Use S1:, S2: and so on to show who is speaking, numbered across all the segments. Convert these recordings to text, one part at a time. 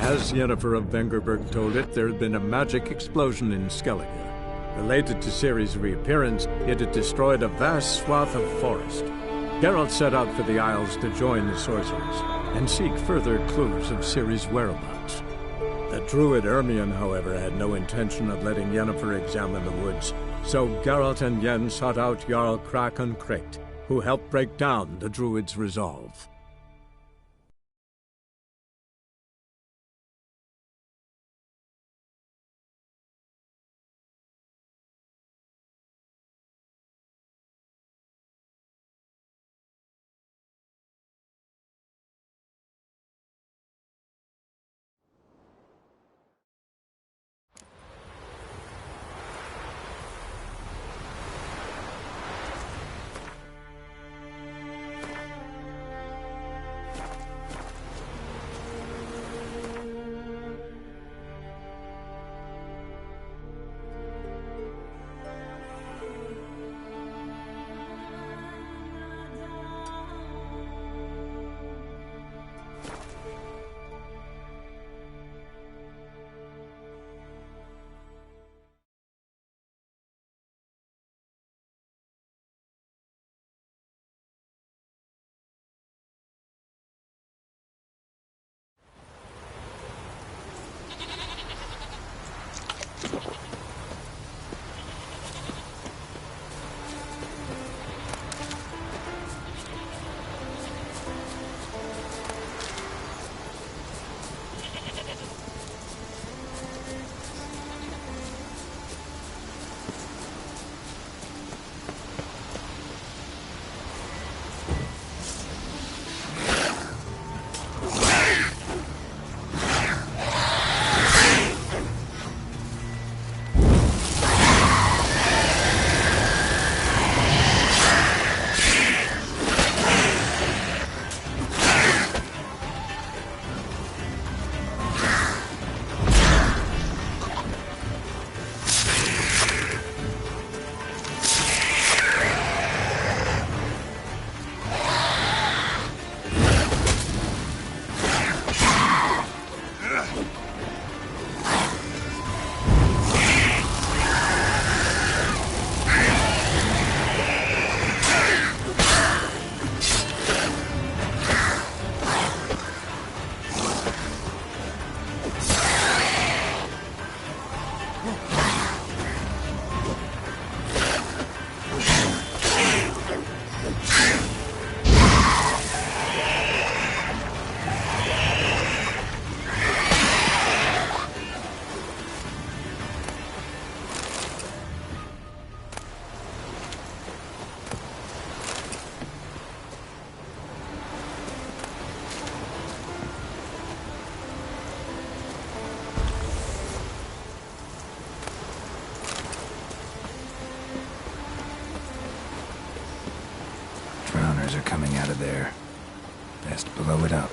S1: As Yennefer of Vengerberg told it, there had been a magic explosion in Skellige. Related to Ciri's reappearance, it had destroyed a vast swath of forest. Geralt set out for the Isles to join the sorcerers and seek further clues of Ciri's whereabouts. The druid Ermion, however, had no intention of letting Yennefer examine the woods, so Geralt and Yen sought out Jarl Krakon Kricht, who helped break down the druid's resolve.
S2: Drowners are coming out of there. Best blow it up.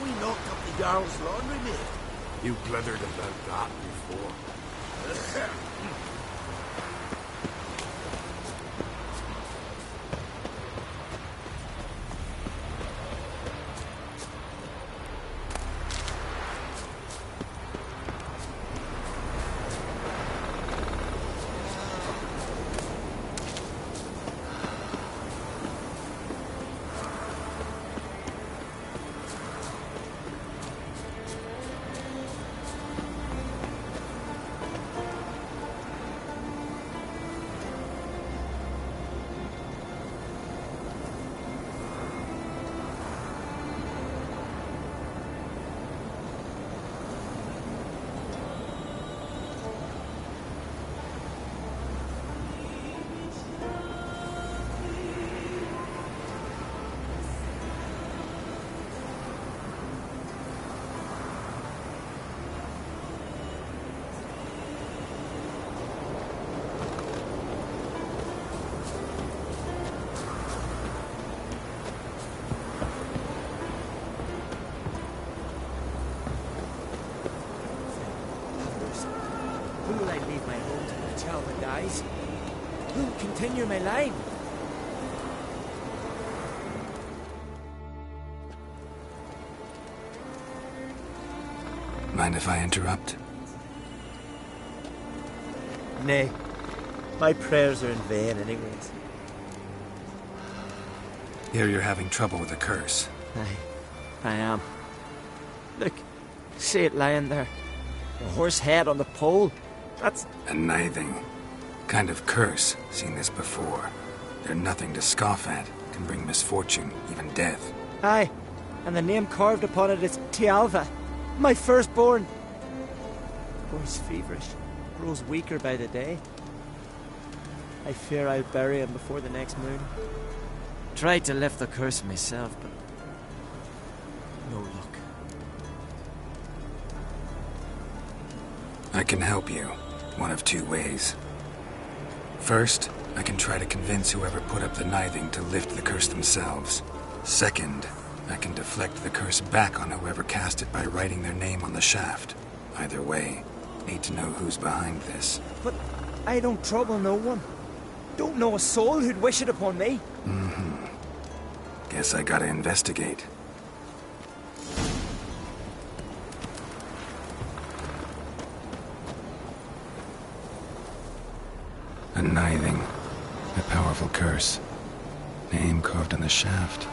S3: We knocked up the Jarl's laundry maid.
S4: You blundered about that before.
S5: dies, who'll continue my line?
S2: Mind if I interrupt?
S5: Nay, my prayers are in vain anyways.
S2: Here you're having trouble with a curse.
S5: I am. Look, see it lying there. A horse head on the pole. That's...
S2: A nithing. Kind of curse. Seen this before. They're nothing to scoff at. Can bring misfortune, even death.
S5: Aye, and the name carved upon it is Tialva, my firstborn. Boy's feverish, grows weaker by the day. I fear I'll bury him before the next moon. Tried to lift the curse myself, but no luck.
S2: I can help you. One of two ways. First, I can try to convince whoever put up the nithing to lift the curse themselves. Second, I can deflect the curse back on whoever cast it by writing their name on the shaft. Either way, need to know who's behind this.
S5: But I don't trouble no one. Don't know a soul who'd wish it upon me.
S2: Guess I gotta investigate. A nithing. A powerful curse. Name carved on the shaft.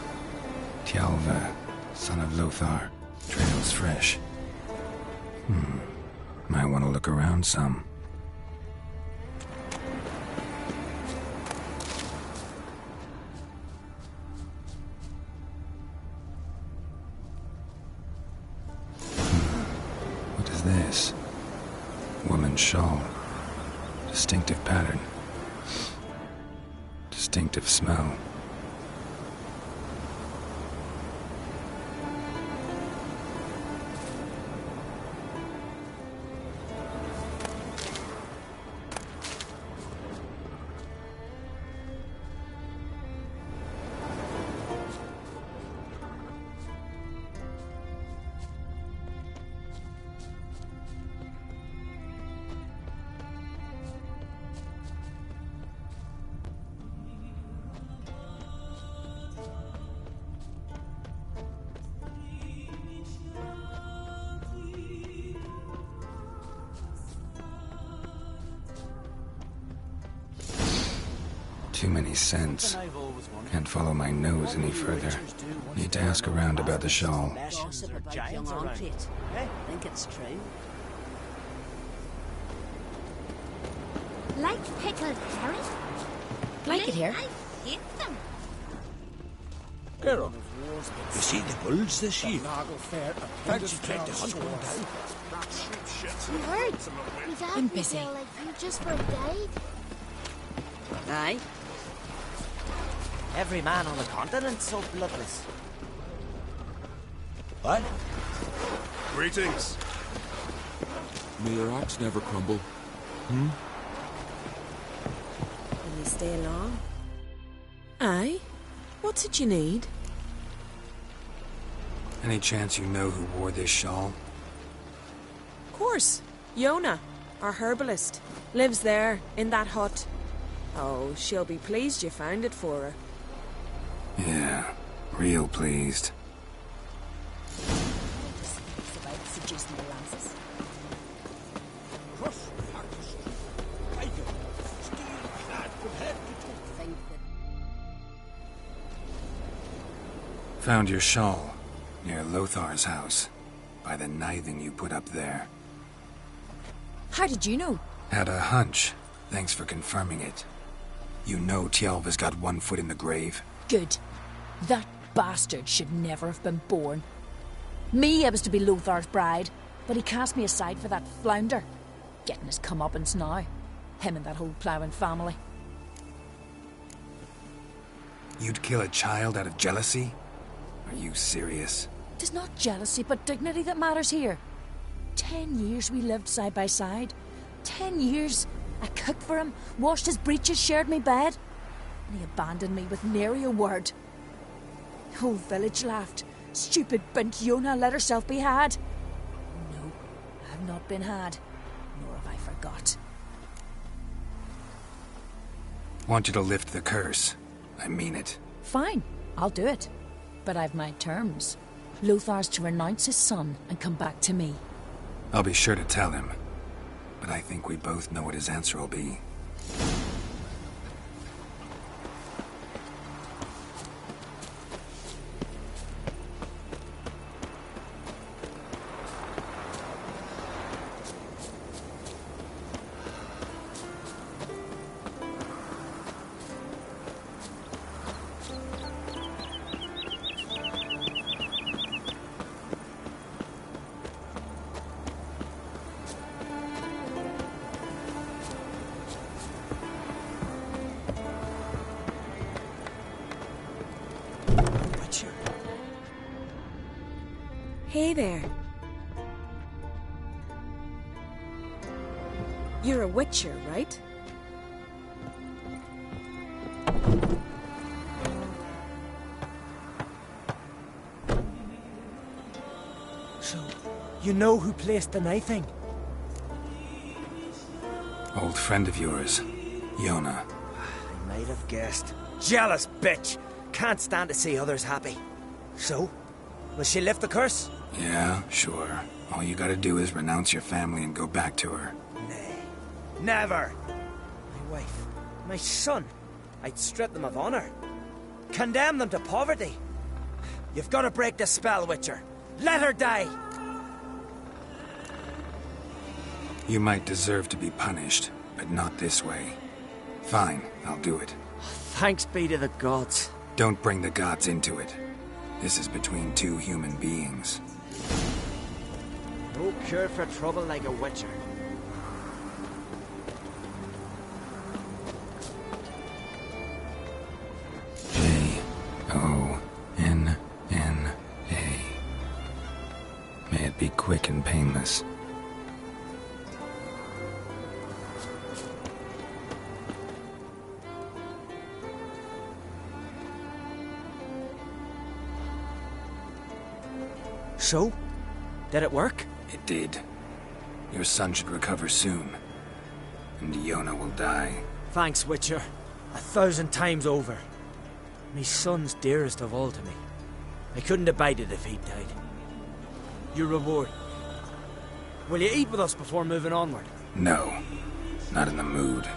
S2: Tialva, son of Lothar. Trails fresh. Might want to look around some. What is this? Woman's shawl. Distinctive pattern. Distinctive smell. Too many scents. Can't follow my nose any further. Need to ask around about the shawl.
S6: Gossip about young armpit. Think it's true.
S7: Like pickled herring?
S6: Like it here.
S7: I hate them.
S3: Gerardo, you see the bulls this year? Fancy trying to hunt one down?
S7: You heard? My dad
S6: I'm
S7: was
S6: busy.
S7: there like you just were dead.
S6: Aye.
S5: Every man on the continent's so bloodless.
S3: What?
S4: Greetings.
S8: May your axe never crumble.
S6: Will you stay long?
S9: Aye. What's it you need?
S2: Any chance you know who wore this shawl?
S9: Of course. Yona, our herbalist, lives there, in that hut. Oh, she'll be pleased you found it for her.
S2: Yeah, real pleased.
S6: It's about seducing the lasses.
S3: Cross my heart to stone. Tiger, steel clad from head to toe.
S6: Think that
S2: Found your shawl near Lothar's house, by the nithing you put up there.
S6: How did you know?
S2: Had a hunch. Thanks for confirming it. You know Tialva's got one foot in the grave.
S6: Good. That bastard should never have been born. Me, I was to be Lothar's bride, but he cast me aside for that flounder. Getting his comeuppance now. Him and that whole ploughing family.
S2: You'd kill a child out of jealousy? Are you serious?
S6: 'Tis not jealousy, but dignity that matters here. 10 years we lived side by side. 10 years. I cooked for him, washed his breeches, shared me bed. And he abandoned me with nary a word. The whole village laughed. Stupid bint Yona let herself be had. No, I have not been had. Nor have I forgot.
S2: Want you to lift the curse. I mean it.
S6: Fine, I'll do it. But I've my terms. Lothar's to renounce his son and come back to me.
S2: I'll be sure to tell him. But I think we both know what his answer will be.
S9: Hey there. You're a witcher, right?
S5: So, you know who placed the knifing?
S2: Old friend of yours, Yona.
S5: I might have guessed. Jealous bitch! Can't stand to see others happy. So, will she lift the curse?
S2: Yeah, sure. All you gotta do is renounce your family and go back to her.
S5: Nay. Never! My wife, my son. I'd strip them of honor. Condemn them to poverty. You've got to break the spell, Witcher. Let her die!
S2: You might deserve to be punished, but not this way. Fine, I'll do it.
S5: Thanks be to the gods.
S2: Don't bring the gods into it. This is between two human beings.
S5: No cure for trouble like a Witcher.
S2: Jonna. May it be quick and painless.
S5: So? Did it work?
S2: It did. Your son should recover soon. And Yona will die.
S5: Thanks, Witcher. 1,000 times over. My son's dearest of all to me. I couldn't abide it if he died. Your reward. Will you eat with us before moving onward?
S2: No. Not in the mood.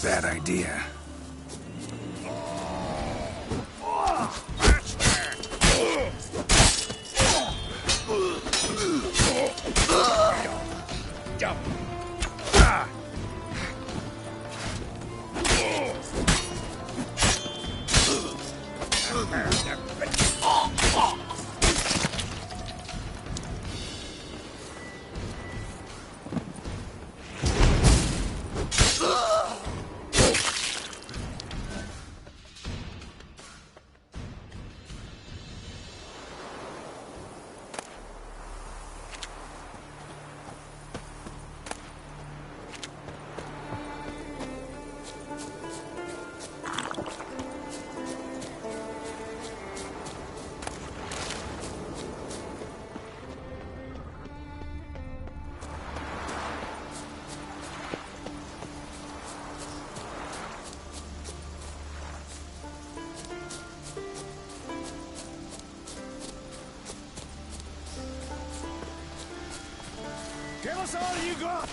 S2: Bad idea.
S3: Give us all you got!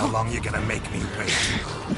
S2: How long you gonna make me wait?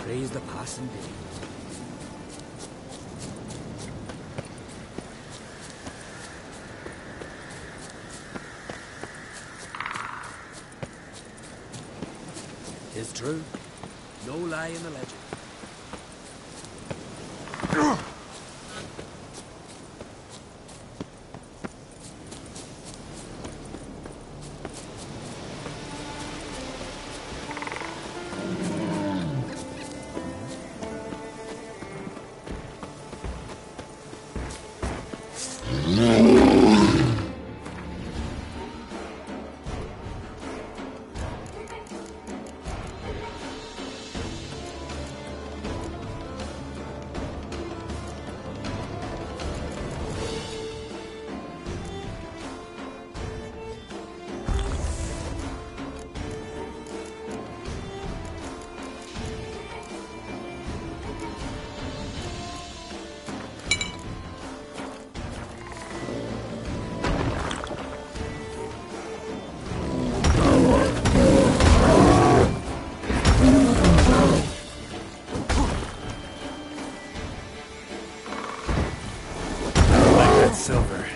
S3: Praise the passing day. Tis true. No lie in the legend.
S2: Silver.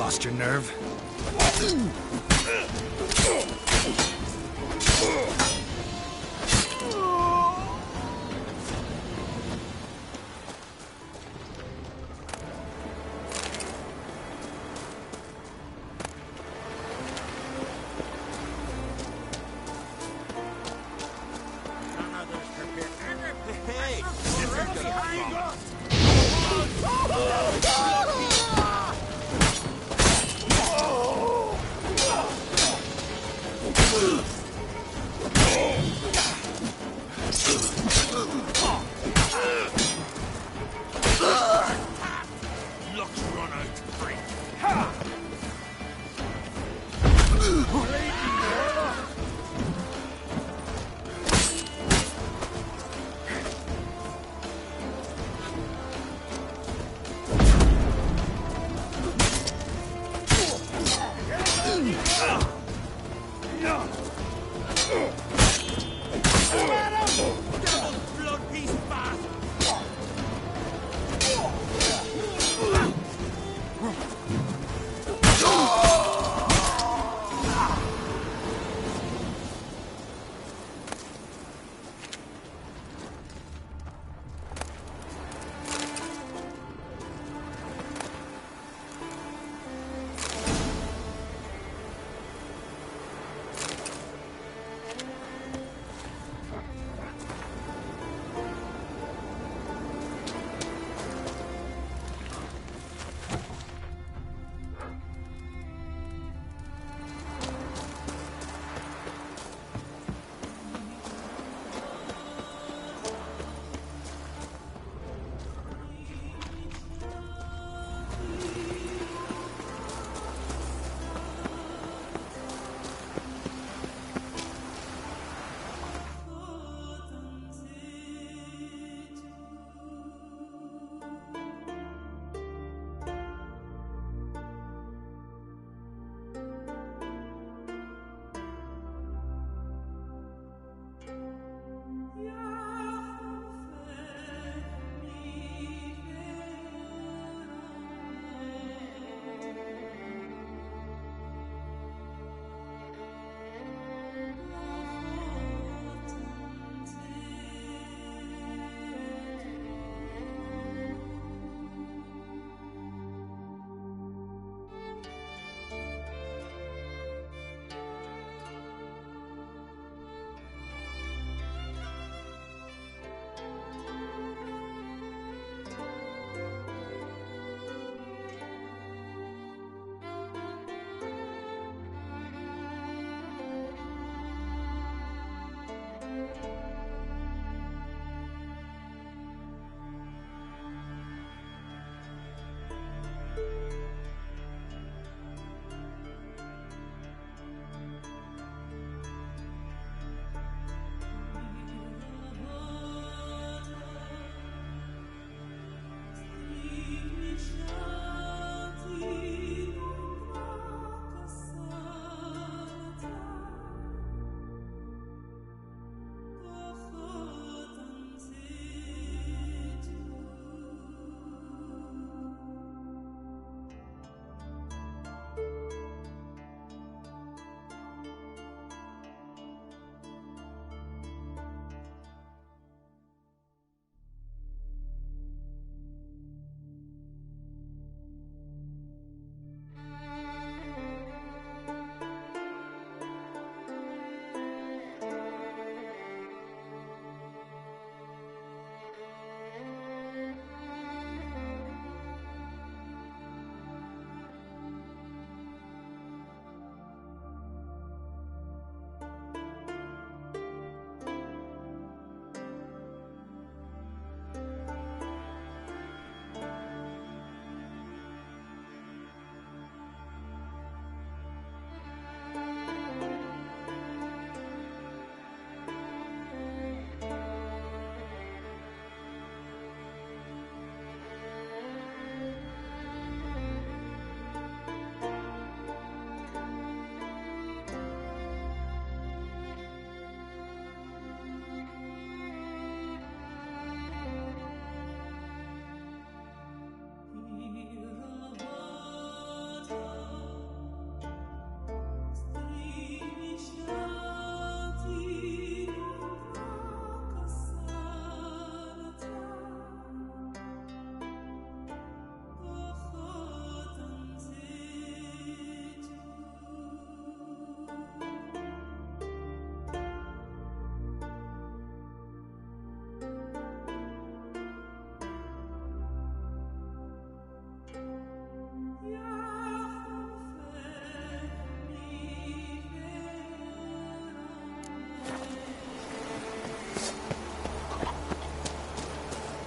S2: Lost your nerve?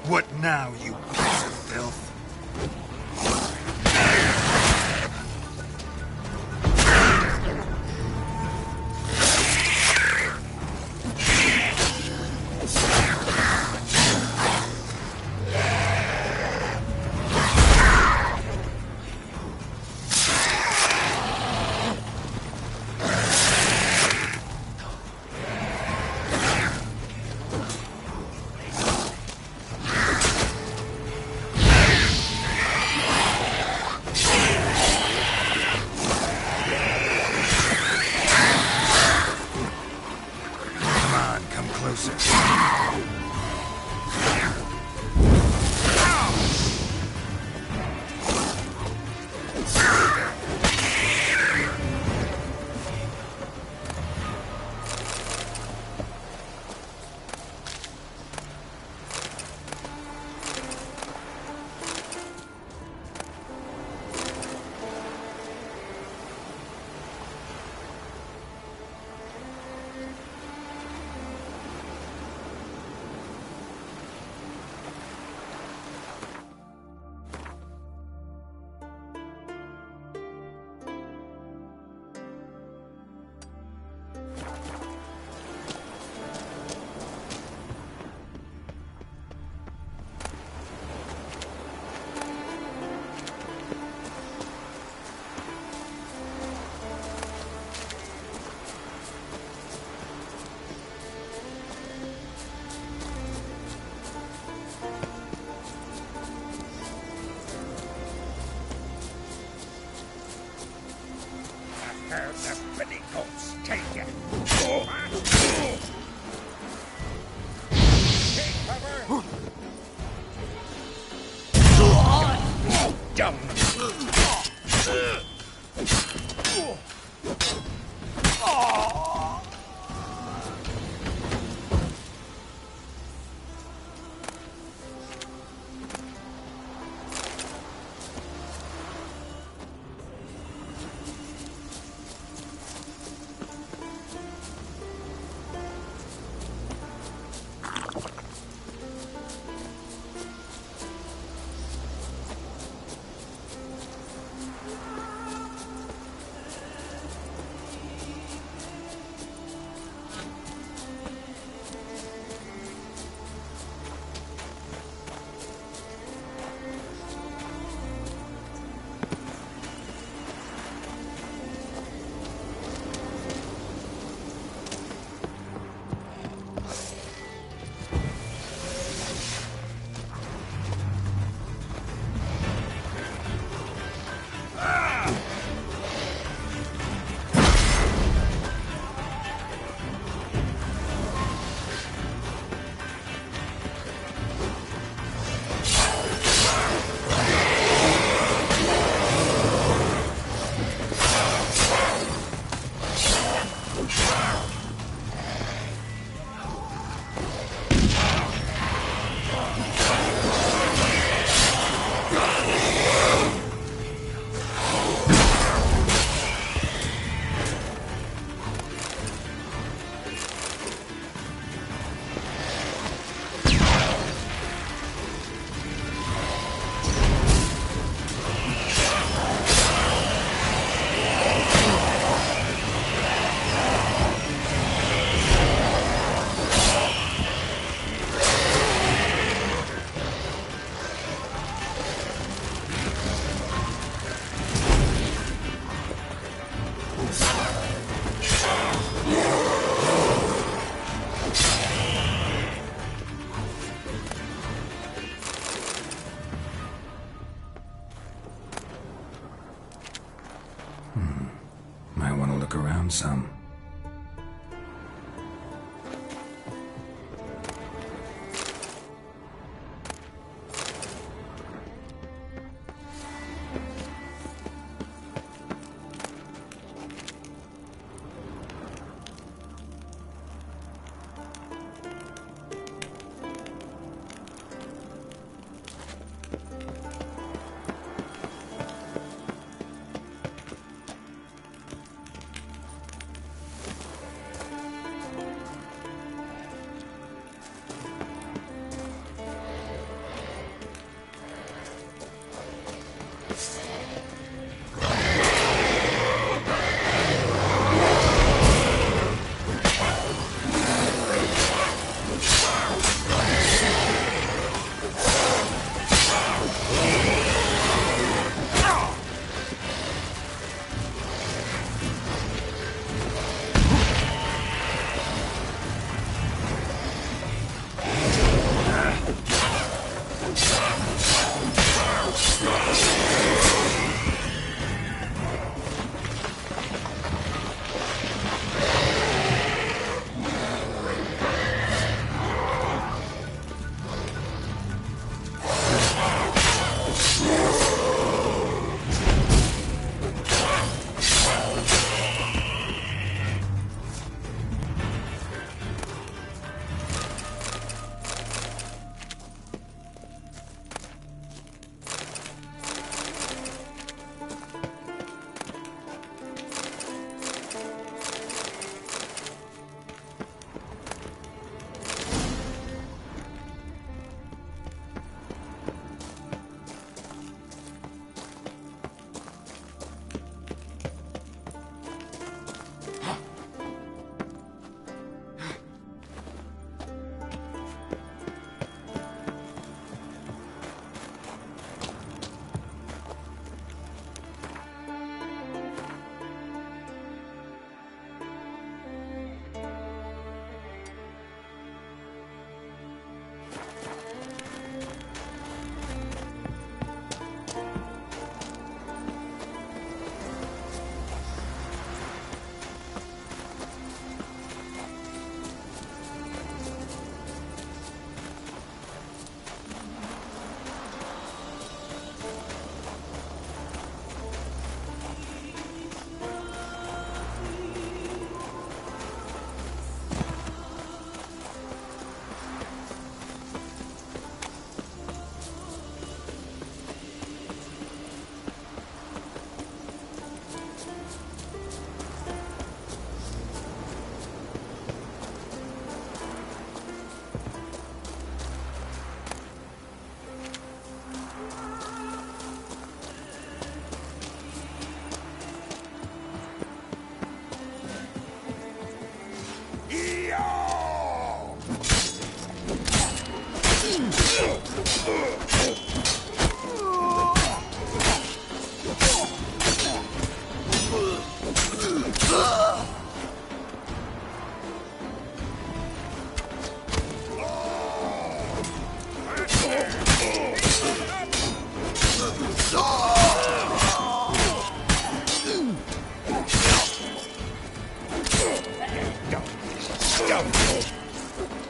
S2: What now, you piece of filth? Might want to look around some.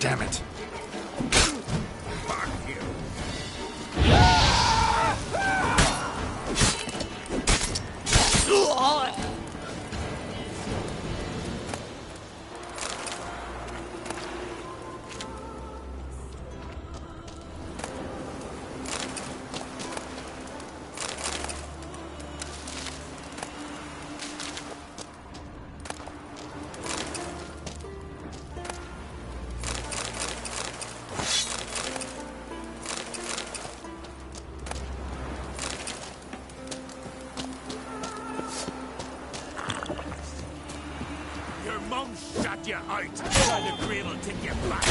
S2: Damn it.
S3: Your mum shut you out. Trying to grave will take you back.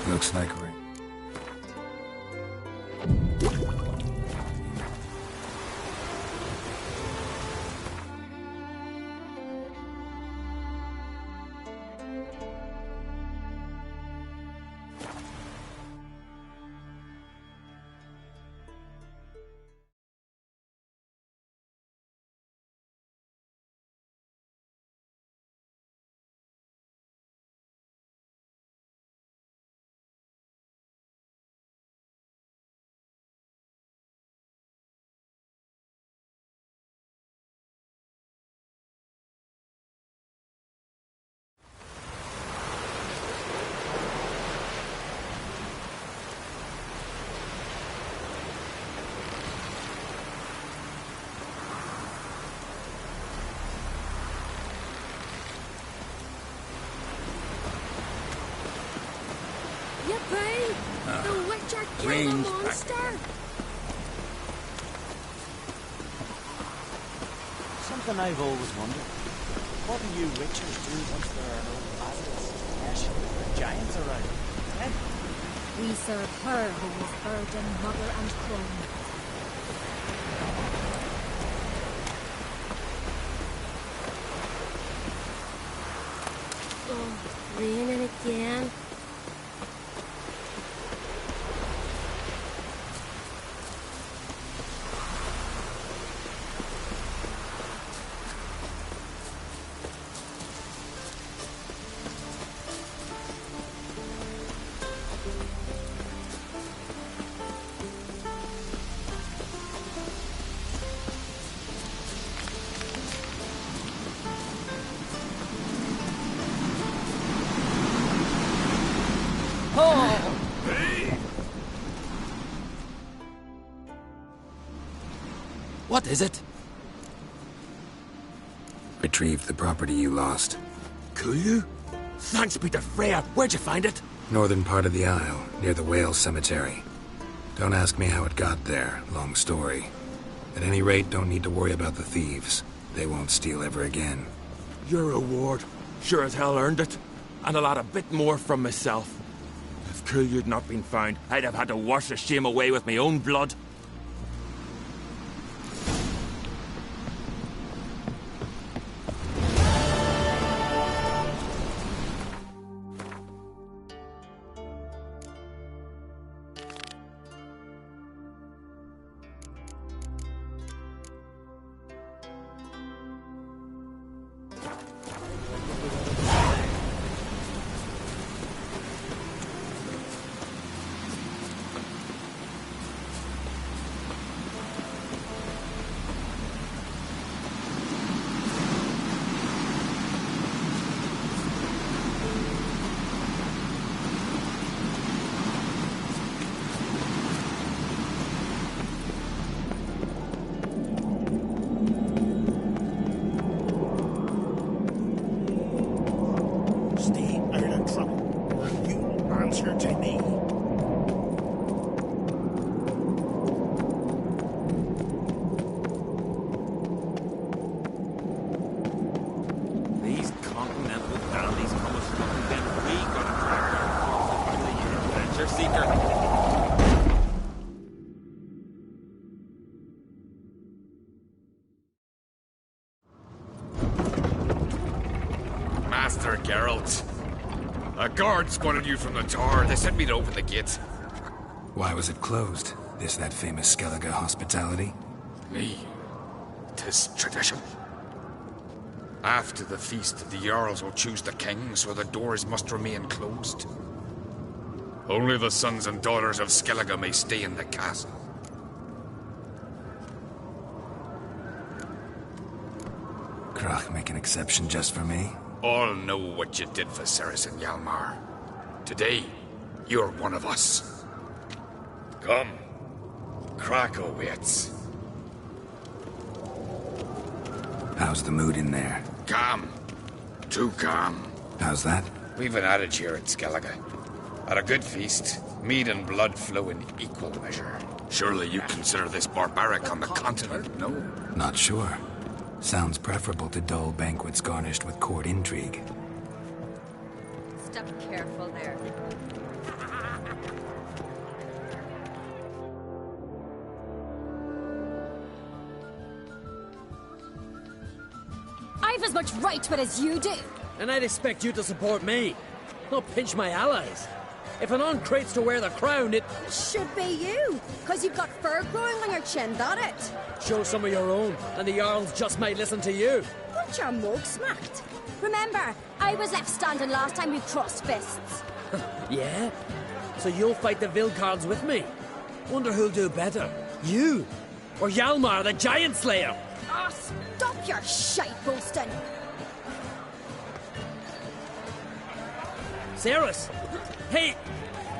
S2: Looks like we're
S3: brains back.
S7: Monster.
S5: Something I've always wondered. What do you witchers do once there are no bastards, Eshin, or giants around? Eh?
S7: We serve her who is virgin, mother, and crone. Oh, raining again.
S8: What is it?
S2: Retrieved the property you lost.
S3: Could you? Thanks be to Freya. Where'd you find it?
S2: Northern part of the Isle, near the whale cemetery. Don't ask me how it got there. Long story. At any rate, don't need to worry about the thieves. They won't steal ever again.
S3: Your reward. Sure as hell earned it. And a lot a bit more from myself. If Kulyu'd not been found, I'd have had to wash the shame away with my own blood.
S10: Master Geralt. A guard spotted you from the tower. They sent me to open the gate.
S2: Why was it closed? Is that famous Skellige hospitality?
S10: Me? 'Tis tradition. After the feast, the Jarls will choose the king, so the doors must remain closed. Only the sons and daughters of Skellige may stay in the castle.
S2: Krach make an exception just for me?
S10: All know what you did for Ceres and Hjalmar. Today, you're one of us. Come. Krakow waits.
S2: How's the mood in there?
S10: Calm. Too calm.
S2: How's that?
S10: We've an adage here at Skellige. At a good feast, mead and blood flow in equal measure. Surely you consider this barbaric on the continent, no?
S2: Not sure. Sounds preferable to dull banquets garnished with court intrigue.
S11: Step careful there.
S6: I've as much right to it as you do.
S12: And I'd expect you to support me, not pinch my allies. If an on crates to wear the crown, it
S11: should be you, because you've got fur growing on your chin, that it?
S12: Show some of your own, and the Jarls just might listen to you.
S11: Got your mug smacked. Remember, I was left standing last time we crossed fists.
S12: Yeah? So you'll fight the Vilcards with me? Wonder who'll do better, you or Hjalmar, the Giant Slayer?
S11: Oh, stop your shite boasting.
S12: Ceres! Hey!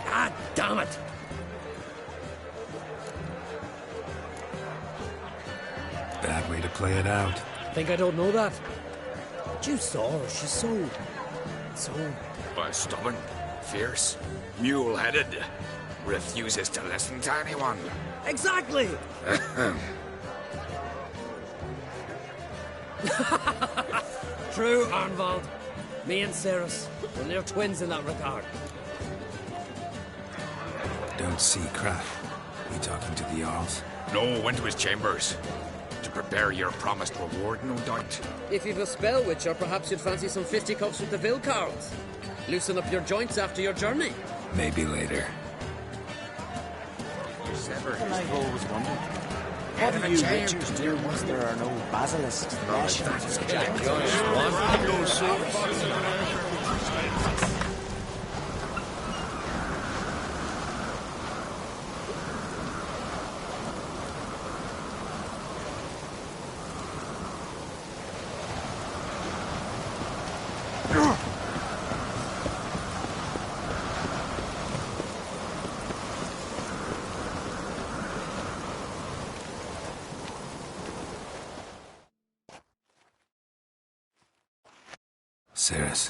S12: Ah, damn it!
S2: Bad way to play it out.
S12: Think I don't know that? But you saw her, she's so...
S10: Stubborn, fierce, mule-headed. refuses to listen to anyone.
S12: Exactly! True, Arnvald. Me and Ceres, we're near twins in that regard.
S2: Don't see Kraft. You talking to the Jarls?
S10: No, went to his chambers. To prepare your promised reward, no doubt.
S12: If you've a spell, Witcher, perhaps you'd fancy some fisticuffs with the Vilcarls. Loosen up your joints after your journey.
S2: Maybe later.
S5: I've always wondered, what do you witchers do once there are no basilisks left?
S2: Ceres.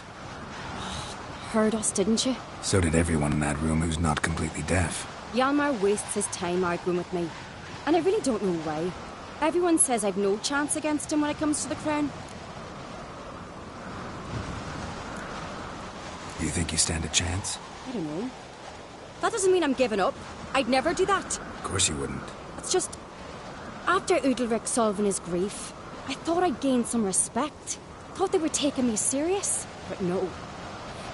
S11: Heard us, didn't you?
S2: So did everyone in that room who's not completely deaf.
S11: Hjalmar wastes his time arguing with me. And I really don't know why. Everyone says I've no chance against him when it comes to the crown.
S2: You think you stand a chance?
S11: I don't know. That doesn't mean I'm giving up. I'd never do that.
S2: Of course you wouldn't.
S11: It's just... After Udalric solving his grief, I thought I'd gained some respect. Thought they were taking me serious. But no.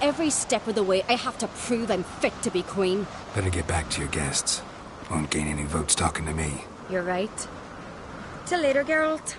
S11: Every step of the way, I have to prove I'm fit to be queen.
S2: Better get back to your guests. Won't gain any votes talking to me.
S11: You're right. Till later, Geralt.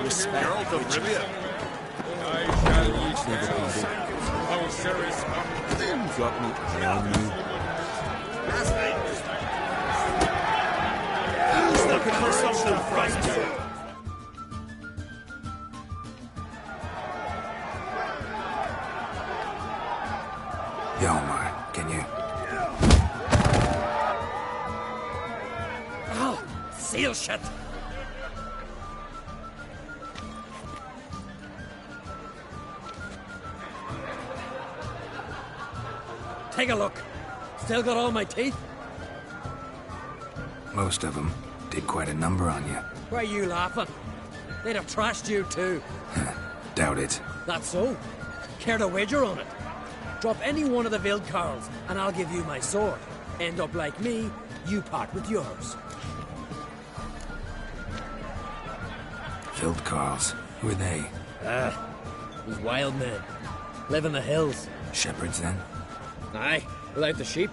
S12: Respect.
S4: Geralt of Rivia.
S3: I shall ye tell, how Ceres
S5: Got me on you.
S4: Looking for something frightening.
S2: Yalmar, can you?
S12: Oh, seal shut. Take a look. Still got all my teeth?
S2: Most of them did quite a number on you.
S12: Why are you laughing? They'd have trashed you too.
S2: Doubt it.
S12: That's so. Care to wager on it? Drop any one of the Wildkarls, and I'll give you my sword. End up like me, you part with yours.
S2: Wildkarls. Who are they?
S12: These wild men. Live in the hills.
S2: Shepherds, then?
S12: Aye, without the sheep.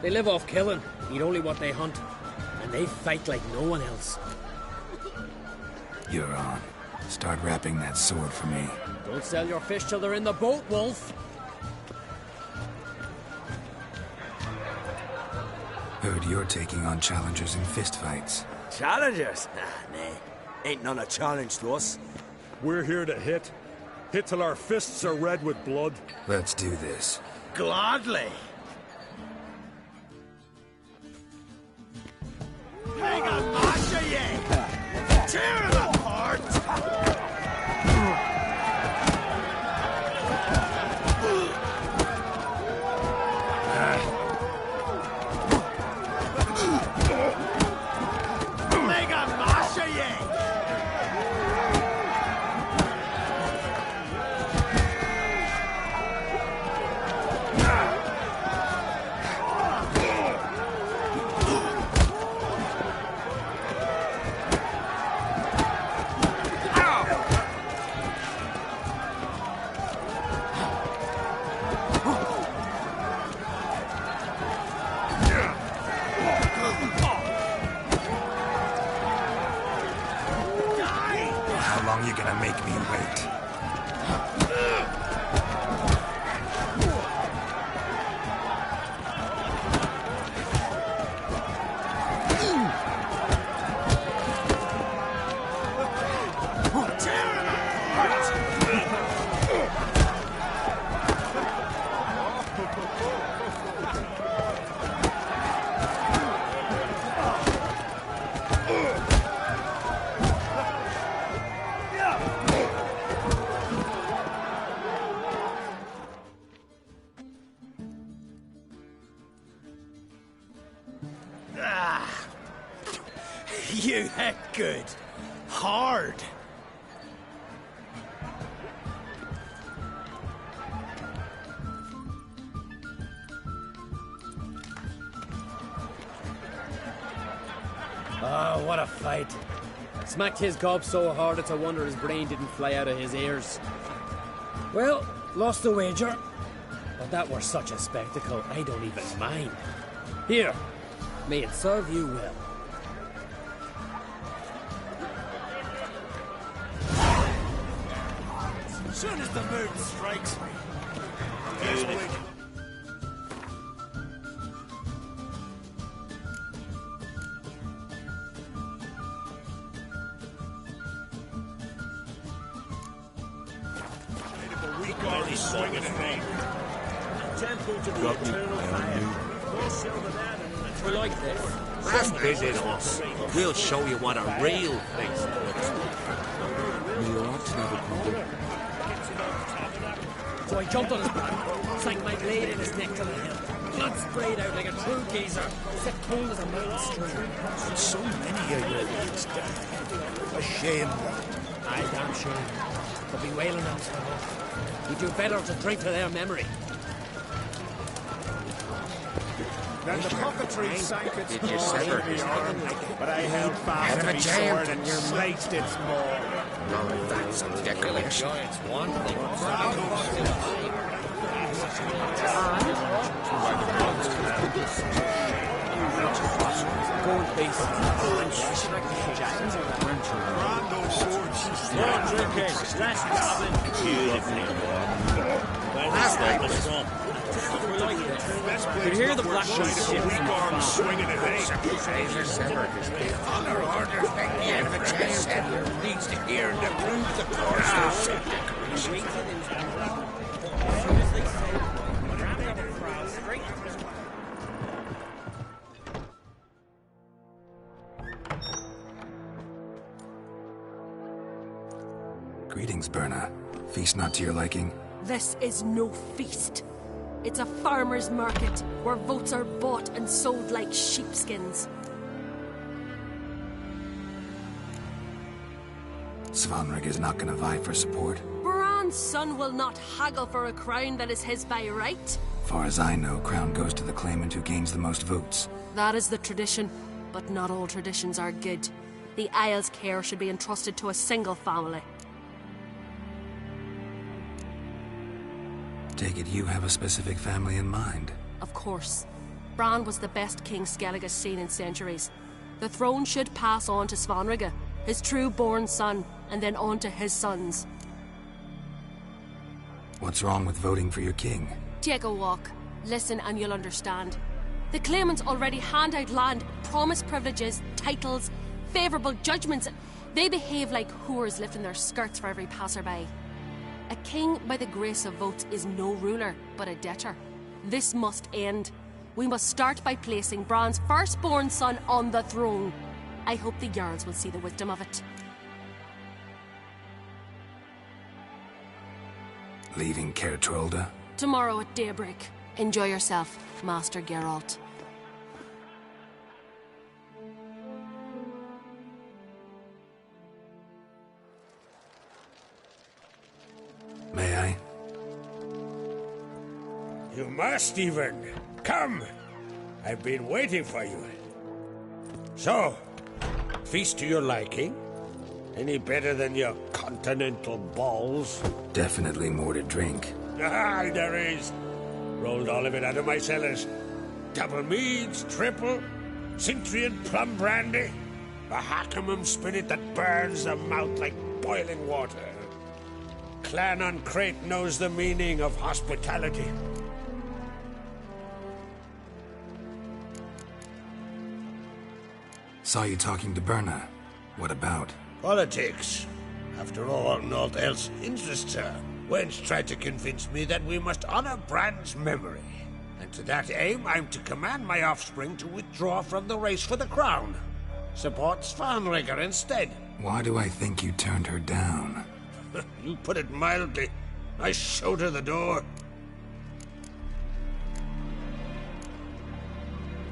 S12: They live off killing, eat only what they hunt, and they fight like no one else.
S2: You're on. Start wrapping that sword for me.
S12: Don't sell your fish till they're in the boat, Wolf.
S2: Heard you're taking on challengers in fistfights.
S8: Challengers? Nah. Ain't none a challenge to us.
S4: We're here to hit. Hit till our fists are red with blood.
S2: Let's do this.
S8: Gladly. Mega Masha, yeah! Tear it apart! Mega Masha, yeah!
S2: How long you gonna make me wait?
S8: You hit good. Hard.
S12: Oh, what a fight. Smacked his gob so hard it's a wonder his brain didn't fly out of his ears. Well, lost the wager. But that were such a spectacle, I don't even mind. Here, may it serve you well.
S8: As soon as the mood strikes me.
S12: We're like this.
S8: Just visit us. We'll show you what a real face looks like.
S12: So I jumped on his back, sank my blade in his neck to the hill. Blood sprayed out like a true geezer. Set cold as a mountain stream.
S8: So many of your mates died. A shame.
S12: Aye, damn shame. But be wailing on so we do better to drink to their memory.
S8: Then the cockatoo sank its
S10: Did you sever his arm?
S8: but I held fast to
S10: Out of a
S8: my
S10: jam.
S8: sword and sliced its maw.
S10: Well, that's a decoration.
S12: Gold base.
S8: Brando swords. More drinking, less gobbling. That's like the swamp. You can hear the black ships
S10: swinging it. Caesar severed his big honor orders make the end of a chess center needs to hear and approve the course of
S2: Greetings, Berna. Feast not to your liking?
S13: This is no feast. It's a farmer's market where votes are bought and sold like sheepskins.
S2: Svanrig is not gonna vie for support.
S13: Bran's son will not haggle for a crown that is his by right.
S2: Far as I know, crown goes to the claimant who gains the most votes.
S13: That is the tradition, but not all traditions are good. The Isle's care should be entrusted to a single family.
S2: Take it you have a specific family in mind.
S13: Of course. Bran was the best king Skellig has seen in centuries. The throne should pass on to Svanrig, his true-born son, and then on to his sons.
S2: What's wrong with voting for your king?
S13: Take a walk. Listen and you'll understand. The claimants already hand out land, promise privileges, titles, favourable judgments. They behave like whores lifting their skirts for every passerby. A king by the grace of votes is no ruler, but a debtor. This must end. We must start by placing Bran's firstborn son on the throne. I hope the Jarls will see the wisdom of it.
S2: Leaving Caer Trolda?
S13: Tomorrow at daybreak. Enjoy yourself, Master Geralt.
S2: May I?
S14: You must even. Come! I've been waiting for you. So, feast to your liking? Any better than your continental balls?
S2: Definitely more to drink.
S14: Ah, there is. Rolled all of it out of my cellars. Double meads, triple, Cintrian plum brandy, a Hackamum spirit that burns the mouth like boiling water. Clan on Crate knows the meaning of hospitality.
S2: Saw you talking to Berna. What about?
S14: Politics. After all, naught else interests her. Wench tried to convince me that we must honor Bran's memory. And to that aim, I'm to command my offspring to withdraw from the race for the crown. Support Svanrigger instead.
S2: Why do I think you turned her down?
S14: You put it mildly. I showed her the door.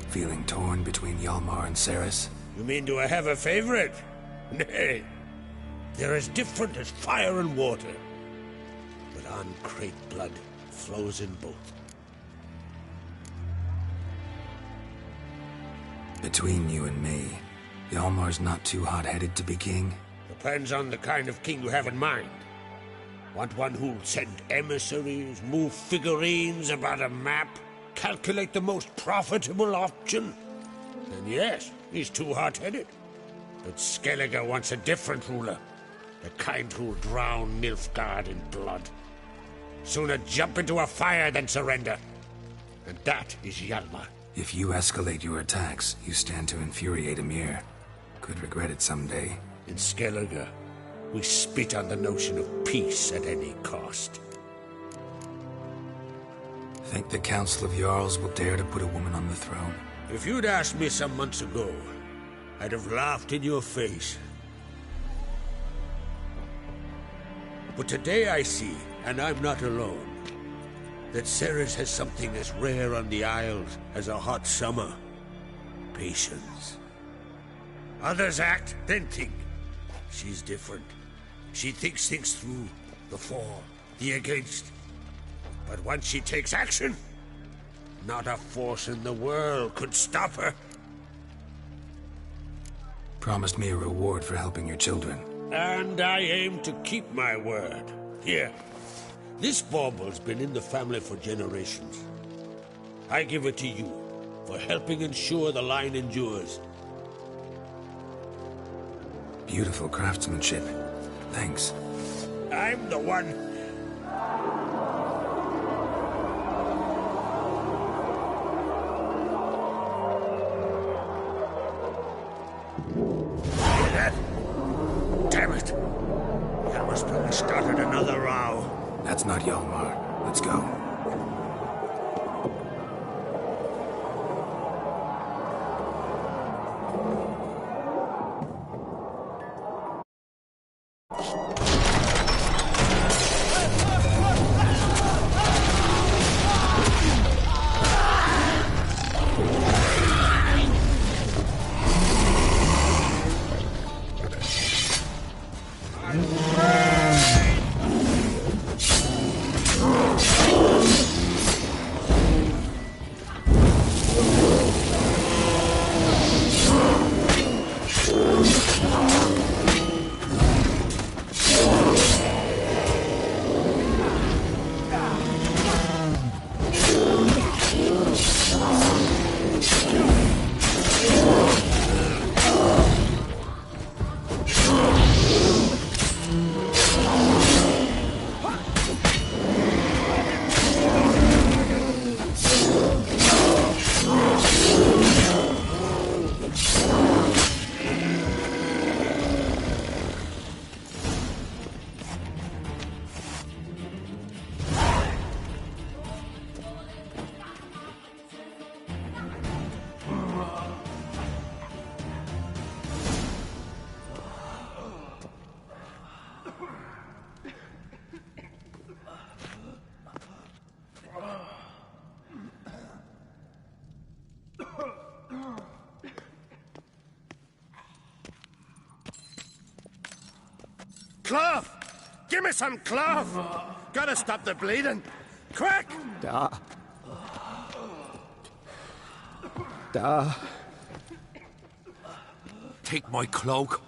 S2: Feeling torn between Hjalmar and Cerys?
S14: You mean do I have a favorite? Nay. They're as different as fire and water. But on Crate blood flows in both.
S2: Between you and me, Hjalmar's not too hot-headed to be king?
S14: Depends on the kind of king you have in mind. Want one who'll send emissaries, move figurines about a map, calculate the most profitable option? Then yes, he's too hot-headed. But Skellige wants a different ruler. The kind who'll drown Nilfgaard in blood. Sooner jump into a fire than surrender. And that is Hjalmar.
S2: If you escalate your attacks, you stand to infuriate Emir. Could regret it someday.
S14: In Skellige, we spit on the notion of peace at any cost.
S2: Think the Council of Jarls will dare to put a woman on the throne?
S14: If you'd asked me some months ago, I'd have laughed in your face. But today I see, and I'm not alone, that Cerys has something as rare on the Isles as a hot summer. Patience. Others act, then think. She's different. She thinks things through. The for, the against. But once she takes action, not a force in the world could stop her.
S2: Promised me a reward for helping your children.
S14: And I aim to keep my word. Here. This bauble's been in the family for generations. I give it to you for helping ensure the line endures.
S2: Beautiful craftsmanship. Thanks.
S14: I'm the one. Hear that? Damn it. Yalmar's probably started another row.
S2: That's not Hjalmar. Let's go.
S14: Cloth! Give me some cloth! Gotta stop the bleeding! Quick!
S1: Da.
S8: Take my cloak.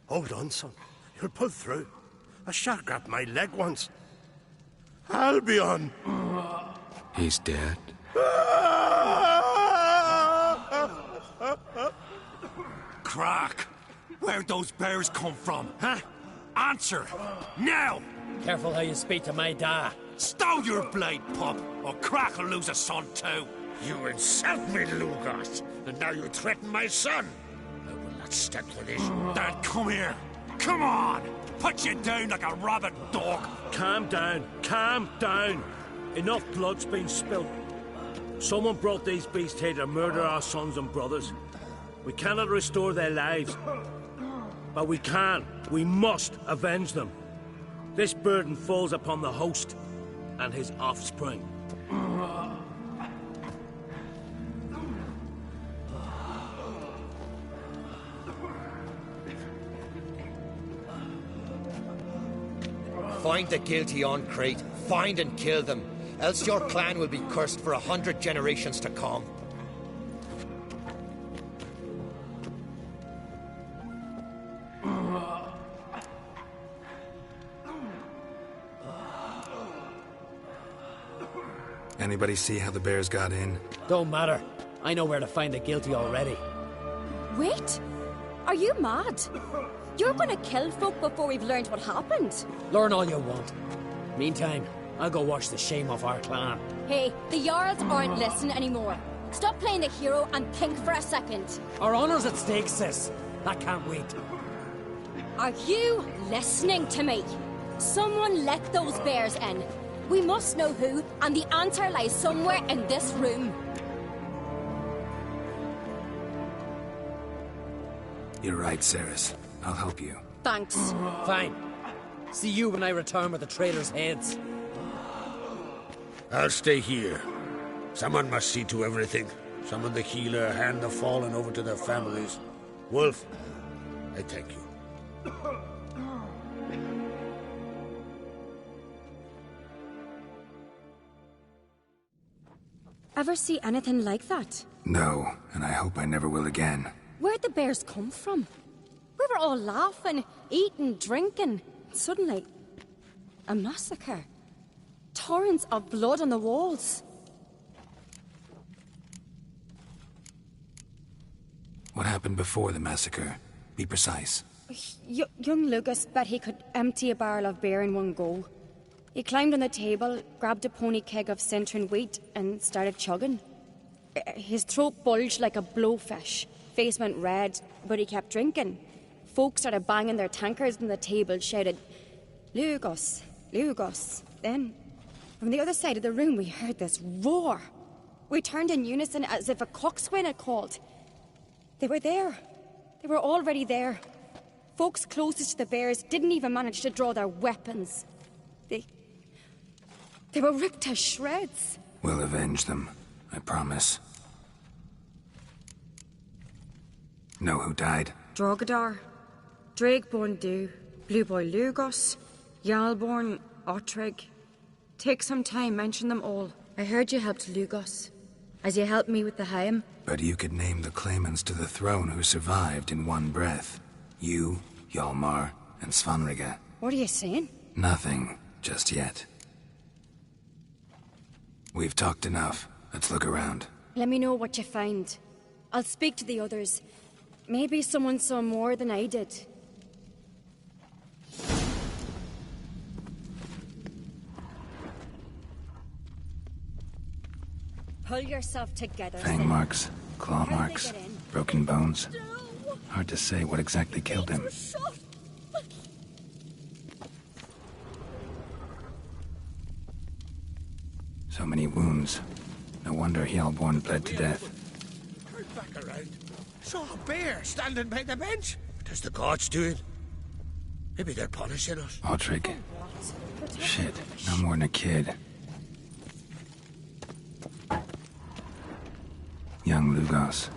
S14: Hold on, son. You'll pull through. A shark grabbed my leg once. Albion!
S2: He's dead.
S8: Crack! Where'd those bears come from, huh? Answer! Now!
S12: Careful how you speak to my da.
S8: Stow your blade, pup, or Crack will lose a son too.
S14: You insult me, Lugas, and now you threaten my son. I will not stand for this.
S8: Dad, come here. Come on! Put you down like a rabid dog.
S4: Calm down. Calm down. Enough blood's been spilled. Someone brought these beasts here to murder our sons and brothers. We cannot restore their lives. But we can. We must avenge them. This burden falls upon the host and his offspring.
S15: Find the guilty on Crete. Find and kill them. Else your clan will be cursed for 100 generations to come.
S2: Anybody see how the bears got in?
S12: Don't matter. I know where to find the guilty already.
S11: Wait! Are you mad? You're gonna kill folk before we've learned what happened?
S12: Learn all you want. Meantime, I'll go wash the shame off our clan.
S11: Hey, the Jarls aren't listening anymore. Stop playing the hero and think for a second.
S12: Our honor's at stake, sis. I can't wait.
S11: Are you listening to me? Someone let those bears in. We must know who, and the answer lies somewhere in this room.
S2: You're right, Ceres. I'll help you.
S11: Thanks.
S12: Fine. See you when I return with the traitors' heads.
S14: I'll stay here. Someone must see to everything. Summon the healer, hand the fallen over to their families. Wolf, I thank you.
S11: Ever see anything like that?
S2: No, and I hope I never will again.
S11: Where'd the bears come from? We were all laughing, eating, drinking. Suddenly, a massacre. Torrents of blood on the walls.
S2: What happened before the massacre? Be precise.
S11: Young Lucas bet he could empty a barrel of beer in one go. He climbed on the table, grabbed a pony keg of centering wheat, and started chugging. His throat bulged like a blowfish. Face went red, but he kept drinking. Folks started banging their tankards on the table, shouted, "Lugos, Lugos." Then, from the other side of the room, we heard this roar. We turned in unison as if a coxswain had called. They were there. They were already there. Folks closest to the bears didn't even manage to draw their weapons. They were ripped to shreds.
S2: We'll avenge them, I promise. Know who died?
S9: Drogadar, Drakeborn Du, Blue Boy Lugos, Jarlborn, Ottrig. Take some time, mention them all. I heard you helped Lugos, as you helped me with the Haim.
S2: But you could name the claimants to the throne who survived in one breath. You, Hjalmar, and Svanrige.
S11: What are you saying?
S2: Nothing, just yet. We've talked enough. Let's look around.
S11: Let me know what you find. I'll speak to the others. Maybe someone saw more than I did. Pull yourself together.
S2: Fang marks, claw marks, broken bones. Hard to say what exactly killed him. So many wounds. No wonder Hjalborn bled to death.
S14: Turn back around. Saw a bear standing by the bench. What is the gods doing? Maybe they're punishing us.
S2: Ottrig. Shit, no more than a kid. Young Lugos.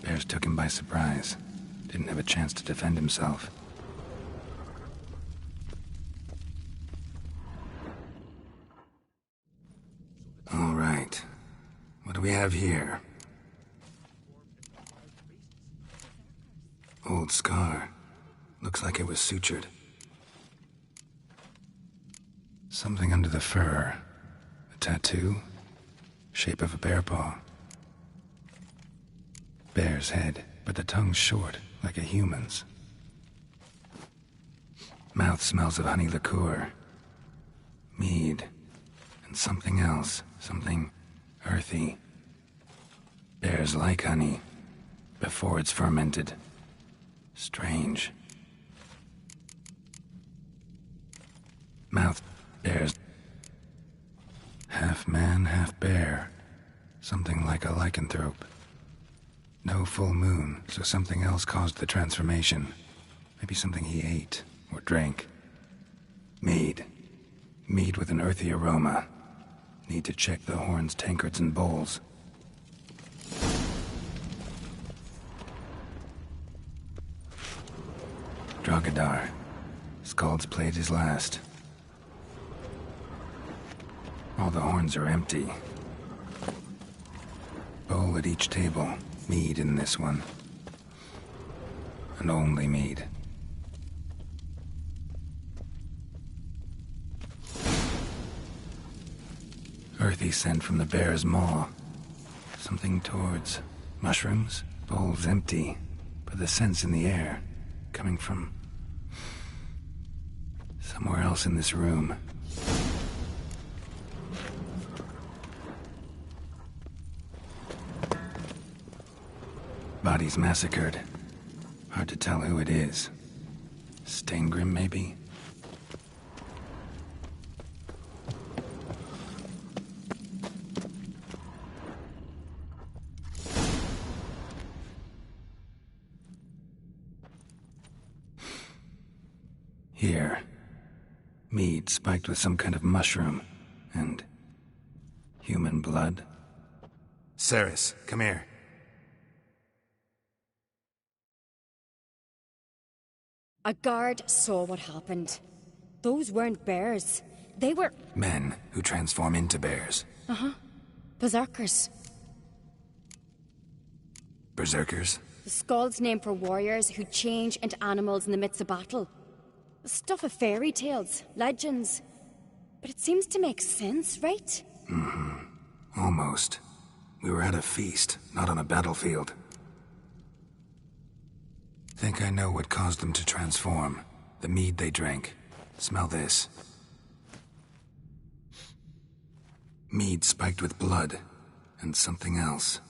S2: Bears took him by surprise. Didn't have a chance to defend himself. All right. What do we have here? Old scar. Looks like it was sutured. Something under the fur. A tattoo? Shape of a bear paw. Bear's head, but the tongue's short, like a human's. Mouth smells of honey liqueur. Mead. And something else. Something earthy. Bears like honey. Before it's fermented. Strange. Mouth bears. Half man, half bear. Something like a lycanthrope. No full moon, so something else caused the transformation. Maybe something he ate or drank. Mead. Mead with an earthy aroma. Need to check the horns, tankards, and bowls. Drogadar. Skald's played his last. All the horns are empty. Bowl at each table. Mead in this one. And only mead. Earthy scent from the bear's maw. Something towards mushrooms. Bowl's empty, but the scent's in the air. Coming from somewhere else in this room. Bodies massacred. Hard to tell who it is. Steingrim, maybe? Here. Mead spiked with some kind of mushroom. And human blood. Ceres, come here.
S11: A guard saw what happened. Those weren't bears. They were...
S2: Men who transform into bears.
S11: Uh-huh. Berserkers.
S2: Berserkers?
S11: The Skald's name for warriors who change into animals in the midst of battle. The stuff of fairy tales, legends. But it seems to make sense, right?
S2: Mm-hmm. Almost. We were at a feast, not on a battlefield. Think I know what caused them to transform. The mead they drank. Smell this. Mead spiked with blood. And something else.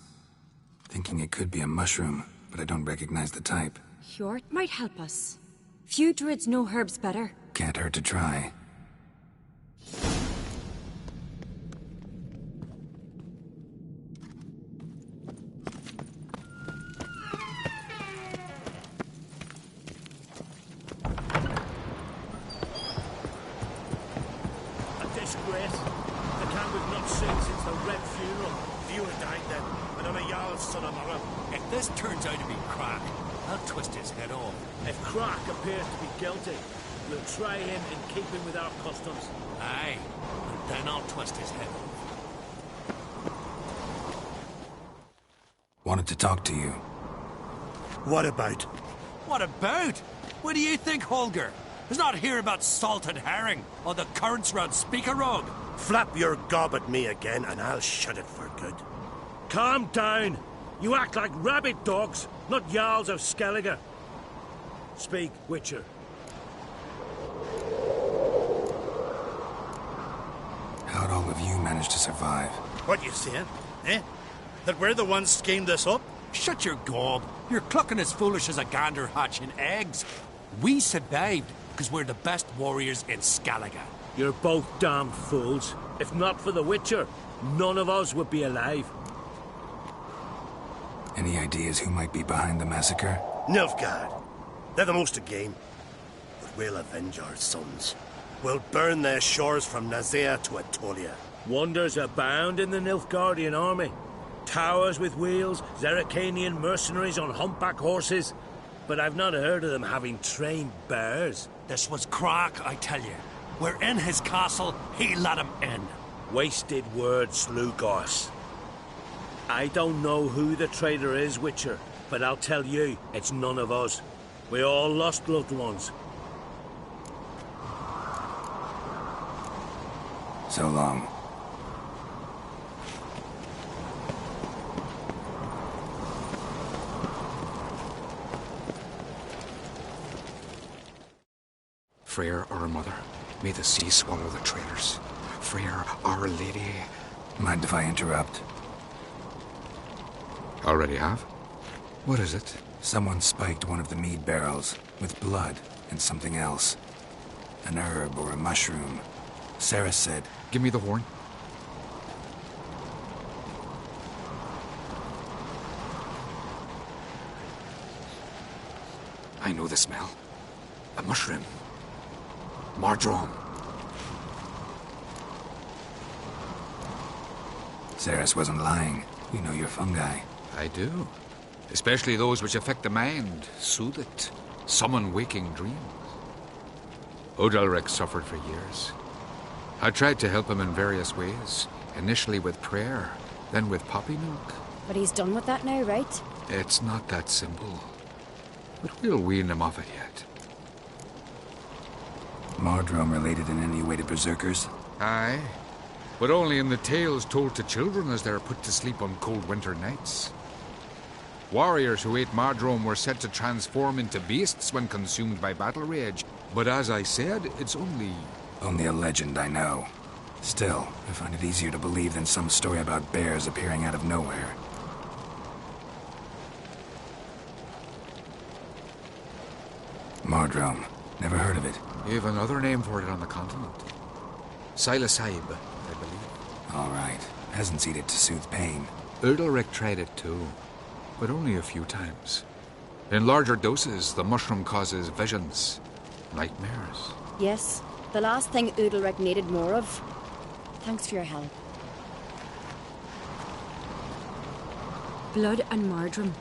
S2: Thinking it could be a mushroom, but I don't recognize the type.
S9: Hjort might help us. Few druids know herbs better.
S2: Can't hurt to try.
S4: A disgrace. The camp we've not seen since the Red Funeral.
S8: You have died then, and I'm a Jarl's son of Mara. If this turns out to be Crack, I'll twist his head off.
S4: If Crack appears to be guilty, we'll try him in keeping with our customs.
S8: Aye, and then I'll twist his head off.
S2: Wanted to talk to you.
S8: What about? What about? What do you think, Holger? Is not here about salted herring or the currents round Speakerog.
S16: Flap your gob at me again, and I'll shut it for good.
S4: Calm down. You act like rabid dogs, not Jarls of Skellige. Speak, Witcher.
S2: How'd all of you manage to survive?
S16: What you saying? Eh? That we're the ones schemed this up?
S8: Shut your gob. You're clucking as foolish as a gander hatching eggs. We survived because we're the best warriors in Skellige.
S4: You're both damn fools. If not for the Witcher, none of us would be alive.
S2: Any ideas who might be behind the massacre?
S16: Nilfgaard. They're the most to gain. But we'll avenge our sons. We'll burn their shores from Nazea to Atolia.
S4: Wonders abound in the Nilfgaardian army. Towers with wheels, Zerrikanian mercenaries on humpback horses. But I've not heard of them having trained bears.
S8: This was Crack, I tell you. We're in his castle, he let him in.
S4: Wasted words, Lugos. I don't know who the traitor is, Witcher, but I'll tell you, it's none of us. We all lost loved ones.
S2: So long.
S10: Freyr, our mother, may the sea swallow the traitors. Freyr, our lady.
S2: Mind if I interrupt?
S10: Already have? What is it?
S2: Someone spiked one of the mead barrels with blood and something else. An herb or a mushroom. Sarah said...
S10: Give me the horn. I know the smell. A mushroom. Mardrome.
S2: Ceres wasn't lying. You know your fungi.
S10: I do. Especially those which affect the mind, soothe it, summon waking dreams. Odalric suffered for years. I tried to help him in various ways, initially with prayer, then with poppy milk.
S11: But he's done with that now, right?
S10: It's not that simple. But we'll wean him off it yet.
S2: Mardrome related in any way to berserkers?
S10: Aye, but only in the tales told to children as they're put to sleep on cold winter nights. Warriors who ate Mardrome were said to transform into beasts when consumed by battle rage. But as I said, it's only
S2: a legend, I know. Still, I find it easier to believe than some story about bears appearing out of nowhere. Mardrome. Never heard of it.
S10: You have another name for it on the continent. Silasaib, I believe.
S2: All right. Peasants eat it to soothe pain.
S10: Udalric tried it too, but only a few times. In larger doses, the mushroom causes visions, nightmares.
S11: Yes, the last thing Udalric needed more of. Thanks for your help.
S9: Blood and Mardrome.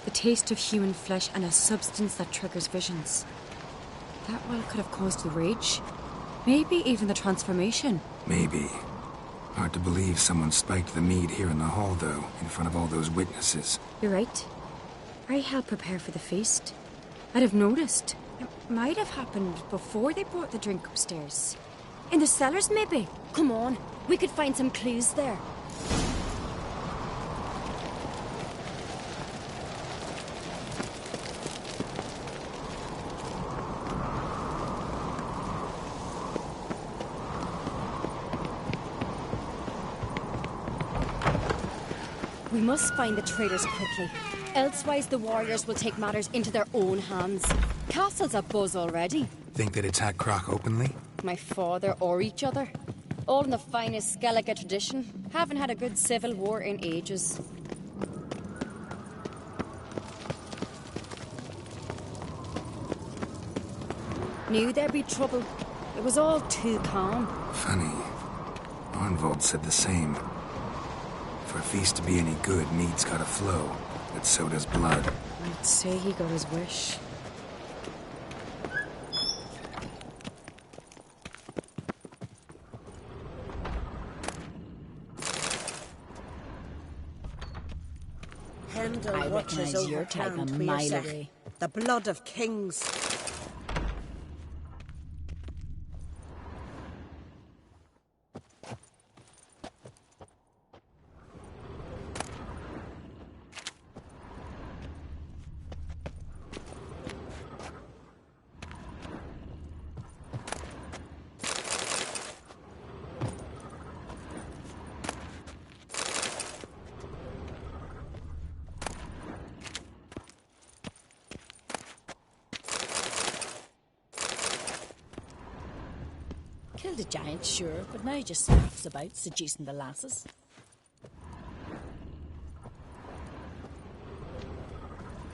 S9: The taste of human flesh and a substance that triggers visions. That well could have caused the rage. Maybe even the transformation.
S2: Maybe. Hard to believe someone spiked the mead here in the hall, though, in front of all those witnesses.
S9: You're right. I helped prepare for the feast. I'd have noticed. It might have happened before they brought the drink upstairs. In the cellars, maybe.
S11: Come on, we could find some clues there. must find the traitors quickly. Elsewise, the warriors will take matters into their own hands. Castle's abuzz already.
S2: Think they'd attack Croc openly?
S11: My father or each other. All in the finest Skellige tradition. Haven't had a good civil war in ages. Knew there'd be trouble. It was all too calm.
S2: Funny. Arnvold said the same. For a feast to be any good, mead's gotta flow, but so does blood.
S9: I'd say he got his wish.
S6: I recognise your type a mile away.
S17: The blood of kings.
S6: Killed a giant, sure, but now he just laughs about, seducing the lasses.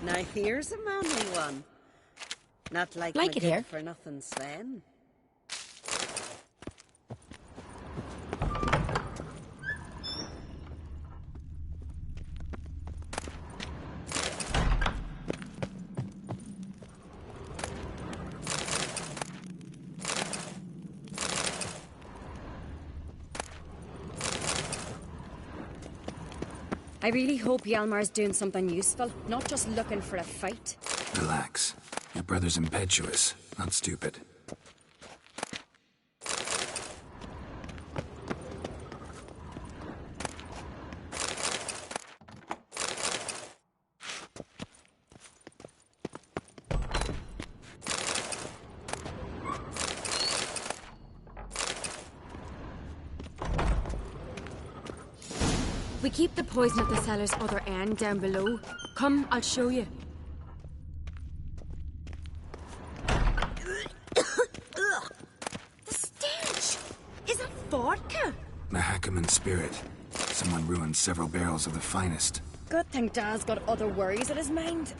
S17: Now here's a manly one. Not like
S6: it here.
S17: For nothing, Sven.
S11: I really hope Hjalmar's doing something useful, not just looking for a fight.
S2: Relax. Your brother's impetuous, not stupid.
S9: We keep the poison at the cellar's other end down below. Come, I'll show you.
S17: The stench! Is that vodka?
S2: Mahakaman spirit. Someone ruined several barrels of the finest.
S11: Good thing Dad's got other worries in his mind.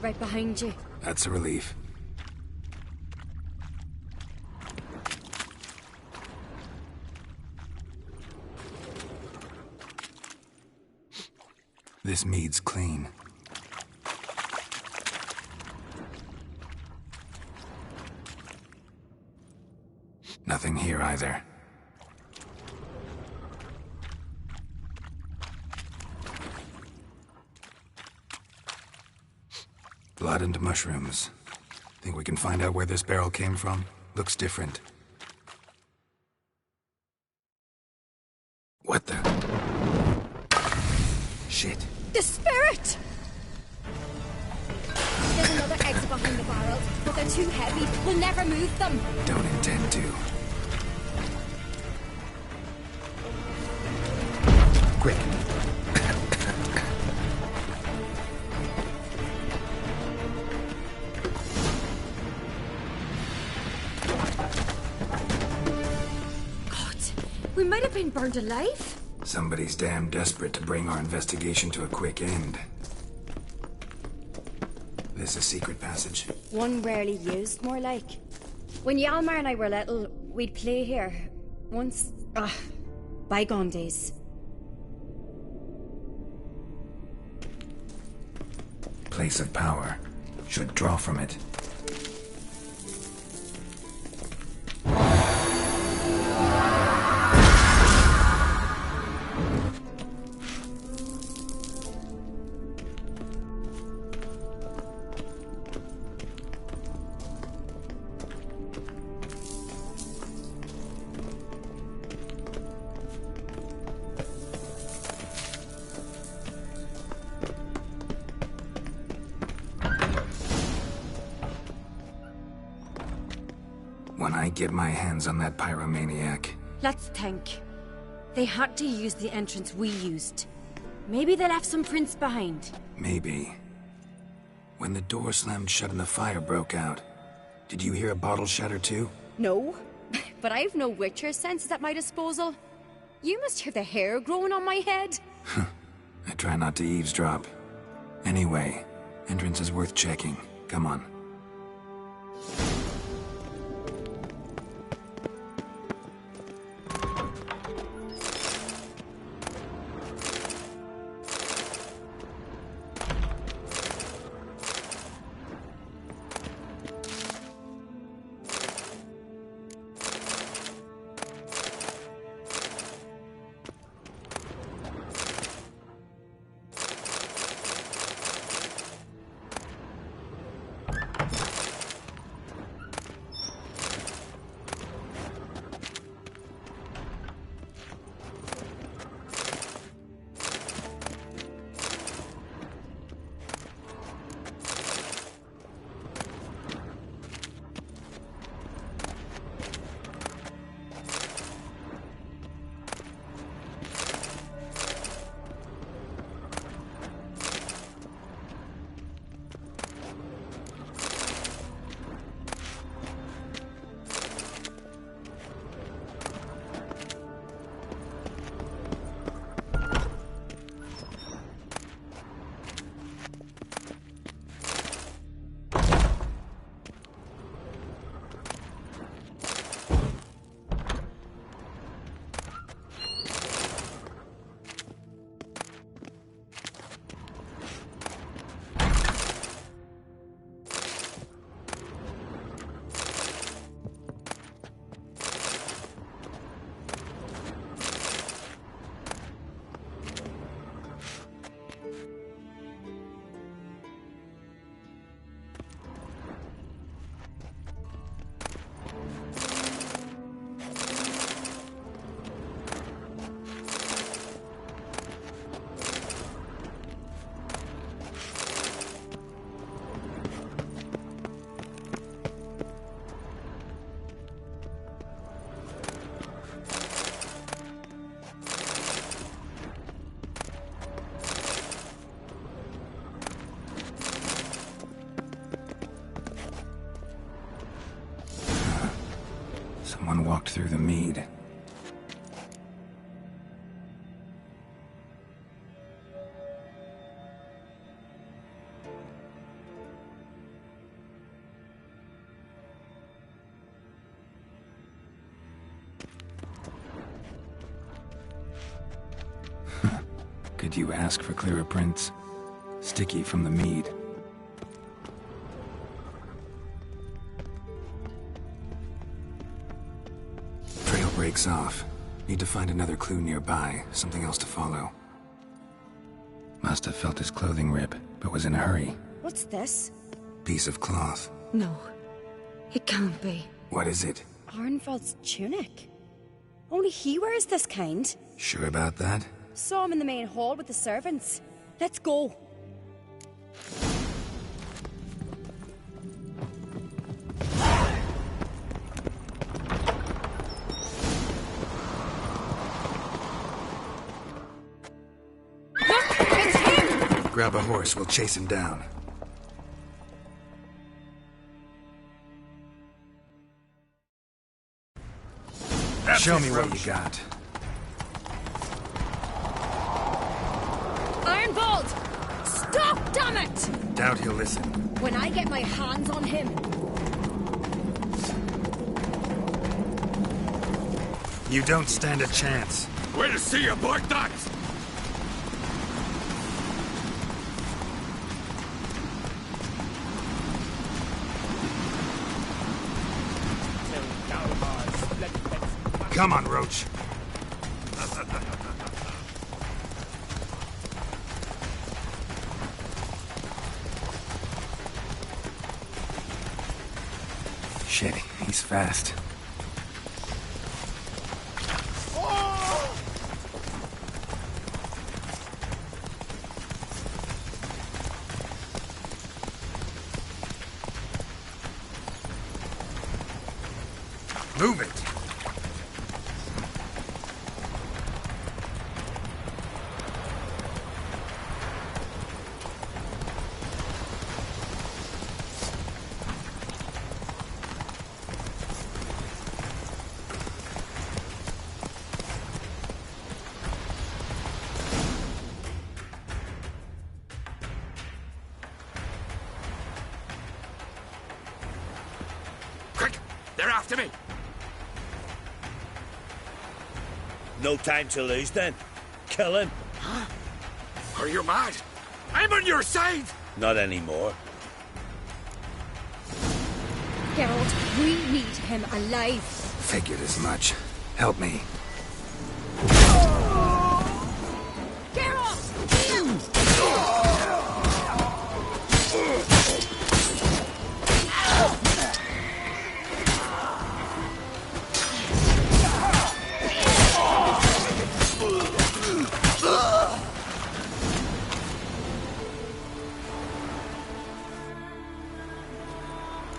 S11: Right behind you.
S2: That's a relief. This mead's clean. Nothing here either. Blood and mushrooms. Think we can find out where this barrel came from? Looks different. What the? Shit.
S11: The spirit! There's another exit behind the barrels, but they're too heavy. We'll never move them.
S2: Don't intend to. Quick.
S9: God, we might have been burned alive.
S2: Somebody's damn desperate to bring our investigation to a quick end. This a secret passage?
S11: One rarely used, more like. When Hjalmar and I were little, we'd play here. Once... bygone days.
S2: Place of power. Should draw from it. get my hands on that pyromaniac?
S9: Let's think. They had to use the entrance we used. Maybe they left some prints behind.
S2: Maybe. When the door slammed shut and the fire broke out, did you hear a bottle shatter too?
S11: No, but I've no Witcher senses at my disposal. You must hear the hair growing on my head.
S2: I try not to eavesdrop. Anyway, entrance is worth checking. Come on. Someone walked through the mead. Could you ask for clearer prints? Sticky from the mead. Trail breaks off. Need to find another clue nearby, something else to follow. Must have felt his clothing rip, but was in a hurry.
S11: What's this?
S2: Piece of cloth.
S9: No, it can't be.
S2: What is it?
S11: Arnvald's tunic. Only he wears this kind.
S2: Sure about that?
S11: Saw him in the main hall with the servants. Let's go.
S2: Grab a horse, we'll chase him down. Show me what you got.
S11: Arnvald! Stop, damn it!
S2: Doubt he'll listen.
S11: When I get my hands on him...
S2: You don't stand a chance.
S3: Wait to see you, boy, ducks!
S2: Come on, Roach. Shit, he's fast. Move it!
S3: They're after me!
S8: No time to lose, then. Kill him.
S3: Are you mad? I'm on your side!
S8: Not anymore.
S11: Geralt, we need him alive.
S2: Figured as much. Help me.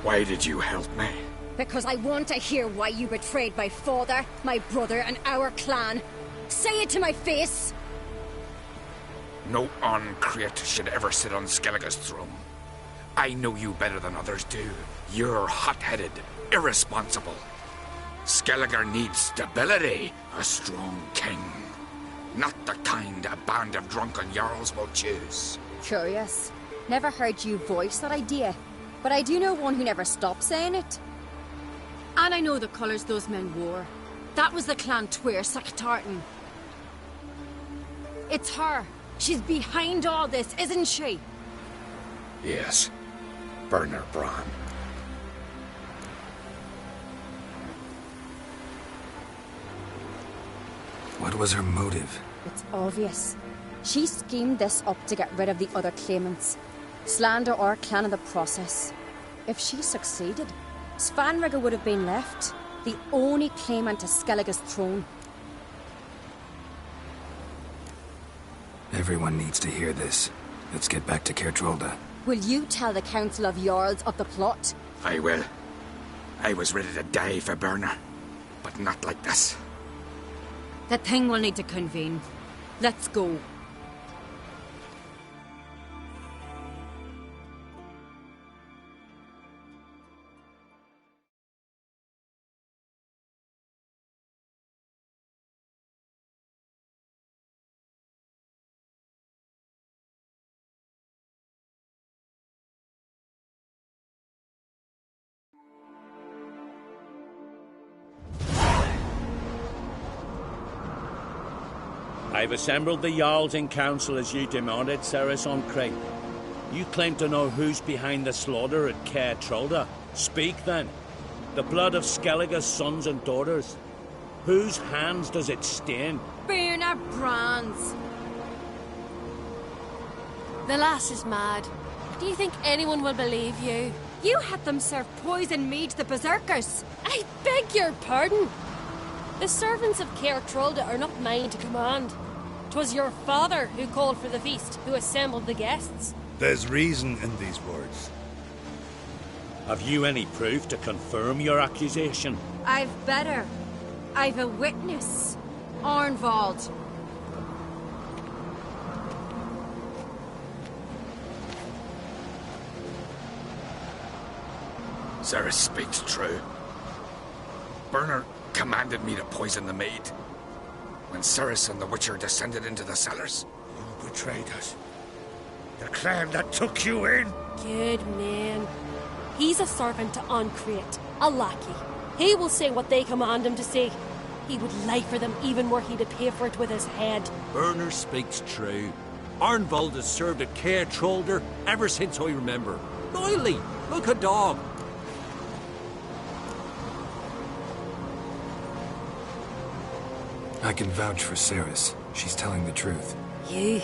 S3: Why did you help me?
S11: Because I want to hear why you betrayed my father, my brother, and our clan. Say it to my face!
S10: No Uncreate should ever sit on Skellige's throne. I know you better than others do. You're hot-headed, irresponsible. Skellige needs stability, a strong king. Not the kind a band of drunken jarls will choose.
S11: Curious. Never heard you voice that idea. But I do know one who never stopped saying it.
S9: And I know the colours those men wore. That was the Clan Twir Sactartan. It's her. She's behind all this, isn't she?
S10: Yes. Burner Bran.
S2: What was her motive?
S11: It's obvious. She schemed this up to get rid of the other claimants. Slander our clan in the process. If she succeeded, Svanrige would have been left, the only claimant to Skellige's throne.
S2: Everyone needs to hear this. Let's get back to Kertrolda.
S11: Will you tell the Council of Jarls of the plot?
S10: I will. I was ready to die for Burner, but not like this.
S9: The thing will need to convene. Let's go.
S4: I've assembled the Jarls in council as you demanded, Ceres on Crate. You claim to know who's behind the slaughter at Caer Trolda. Speak then. The blood of Skellige's sons and daughters. Whose hands does it stain?
S9: Burner Bran's.
S13: The lass is mad. Do you think anyone will believe you?
S9: You had them serve poison mead to the berserkers.
S13: I beg your pardon. The servants of Caer Trolda are not mine to command. 'Twas your father who called for the feast, who assembled the guests.
S8: There's reason in these words.
S4: Have you any proof to confirm your accusation?
S9: I've better. I've a witness. Arnvald.
S10: Ceres speaks true. Burner commanded me to poison the maid. When Ceres and the Witcher descended into the cellars.
S14: You betrayed us. The clan that took you in.
S13: Good man. He's a servant to Uncreate, a lackey. He will say what they command him to say. He would lie for them even were he to pay for it with his head.
S8: Burner speaks true. Arnvald has served at Caer Trolda ever since I remember. Loyally, look a dog.
S2: I can vouch for Ceres. She's telling the truth.
S13: You?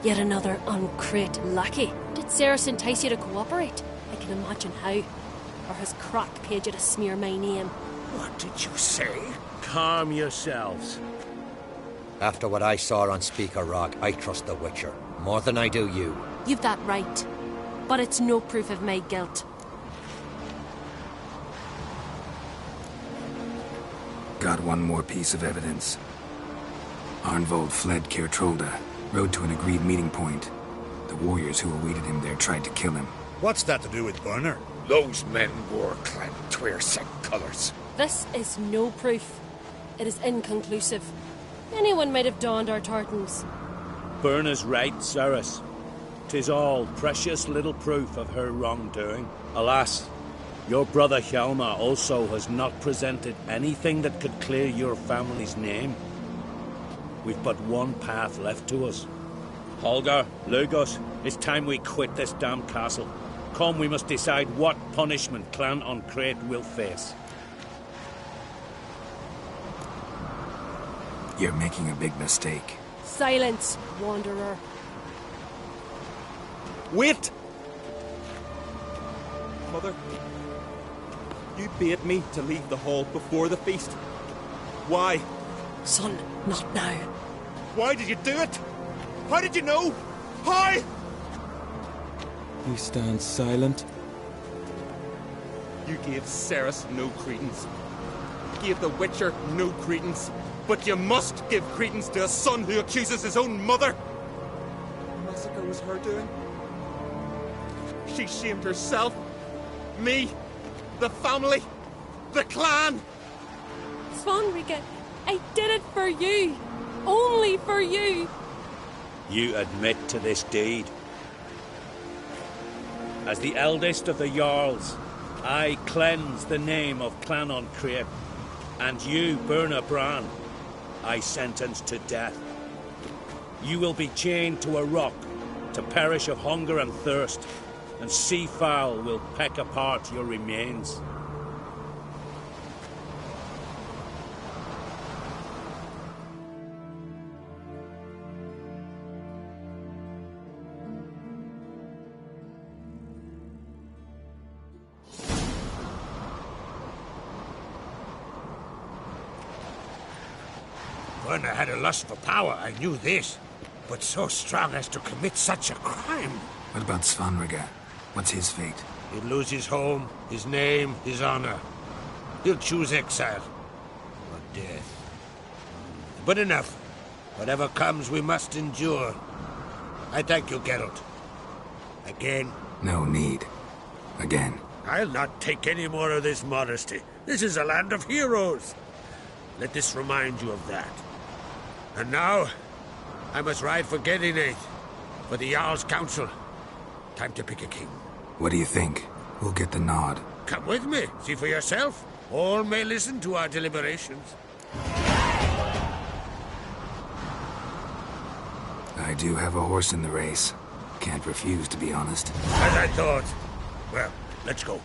S13: Yet another Uncreate lackey. Did Ceres entice you to cooperate? I can imagine how. Or has Crack paid you to smear my name?
S14: What did you say?
S4: Calm yourselves.
S15: After what I saw on Speaker Rock, I trust the Witcher. More than I do you.
S13: You've that right. But it's no proof of my guilt.
S2: Got one more piece of evidence. Arnvold fled Kertrolda, rode to an agreed meeting point. The warriors who awaited him there tried to kill him.
S18: What's that to do with Burner?
S10: Those men wore clad Tweersec colours.
S13: This is no proof. It is inconclusive. Anyone might have donned our tartans.
S4: Burner's right, Ceres. 'Tis all precious little proof of her wrongdoing. Alas, your brother Hjalmar also has not presented anything that could clear your family's name. We've but one path left to us. Holger, Lugos, it's time we quit this damn castle. Come, we must decide what punishment Clan on Crete will face.
S2: You're making a big mistake.
S13: Silence, wanderer.
S5: Wait! Mother, you bade me to leave the hall before the feast. Why?
S13: Son, not now.
S5: Why did you do it? How did you know? How?
S19: You stand silent.
S5: You gave Ceres no credence. Gave the Witcher no credence. But you must give credence to a son who accuses his own mother. The massacre was her doing. She shamed herself, me, the family, the clan.
S13: Svanrika, I did it for you. Only for you.
S4: You admit to this deed. As the eldest of the Jarls, I cleanse the name of Clan on Crete, and you, Burna Bran, I sentence to death. You will be chained to a rock to perish of hunger and thirst, and sea fowl will peck apart your remains.
S14: Werner had a lust for power, I knew this. But so strong as to commit such a crime.
S2: What about Svanrika? What's his fate?
S14: He'll lose his home, his name, his honor. He'll choose exile. Or death. But enough. Whatever comes, we must endure. I thank you, Geralt. Again.
S2: No need. Again.
S14: I'll not take any more of this modesty. This is a land of heroes. Let this remind you of that. And now, I must ride for Gedinate, for the Jarl's Council. Time to pick a king.
S2: What do you think? Who'll get the nod?
S14: Come with me, see for yourself. All may listen to our deliberations.
S2: I do have a horse in the race. Can't refuse, to be honest.
S14: As I thought. Well, let's go.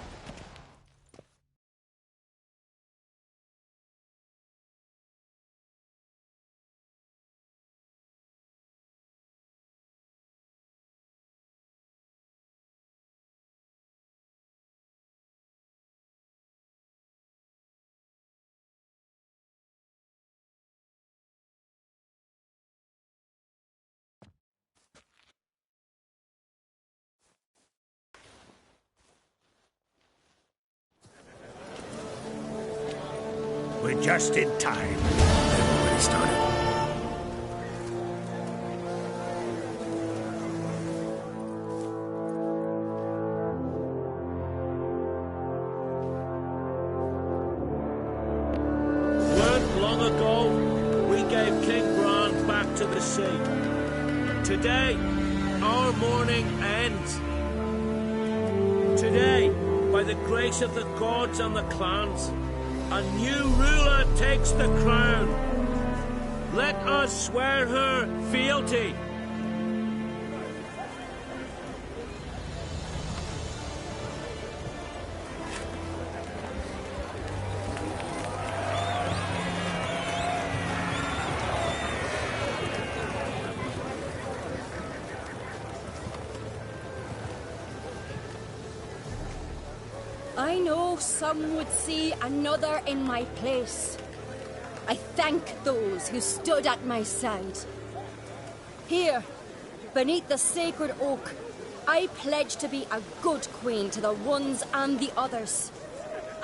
S14: We're just in time.
S2: They've already started.
S4: Weren't long ago, we gave King Bran back to the sea. Today, our mourning ends. Today, by the grace of the gods and the clans, a new ruler takes the crown. Let us swear her fealty.
S11: I know some would see another in my place. I thank those who stood at my side. Here, beneath the sacred oak, I pledge to be a good queen to the ones and the others.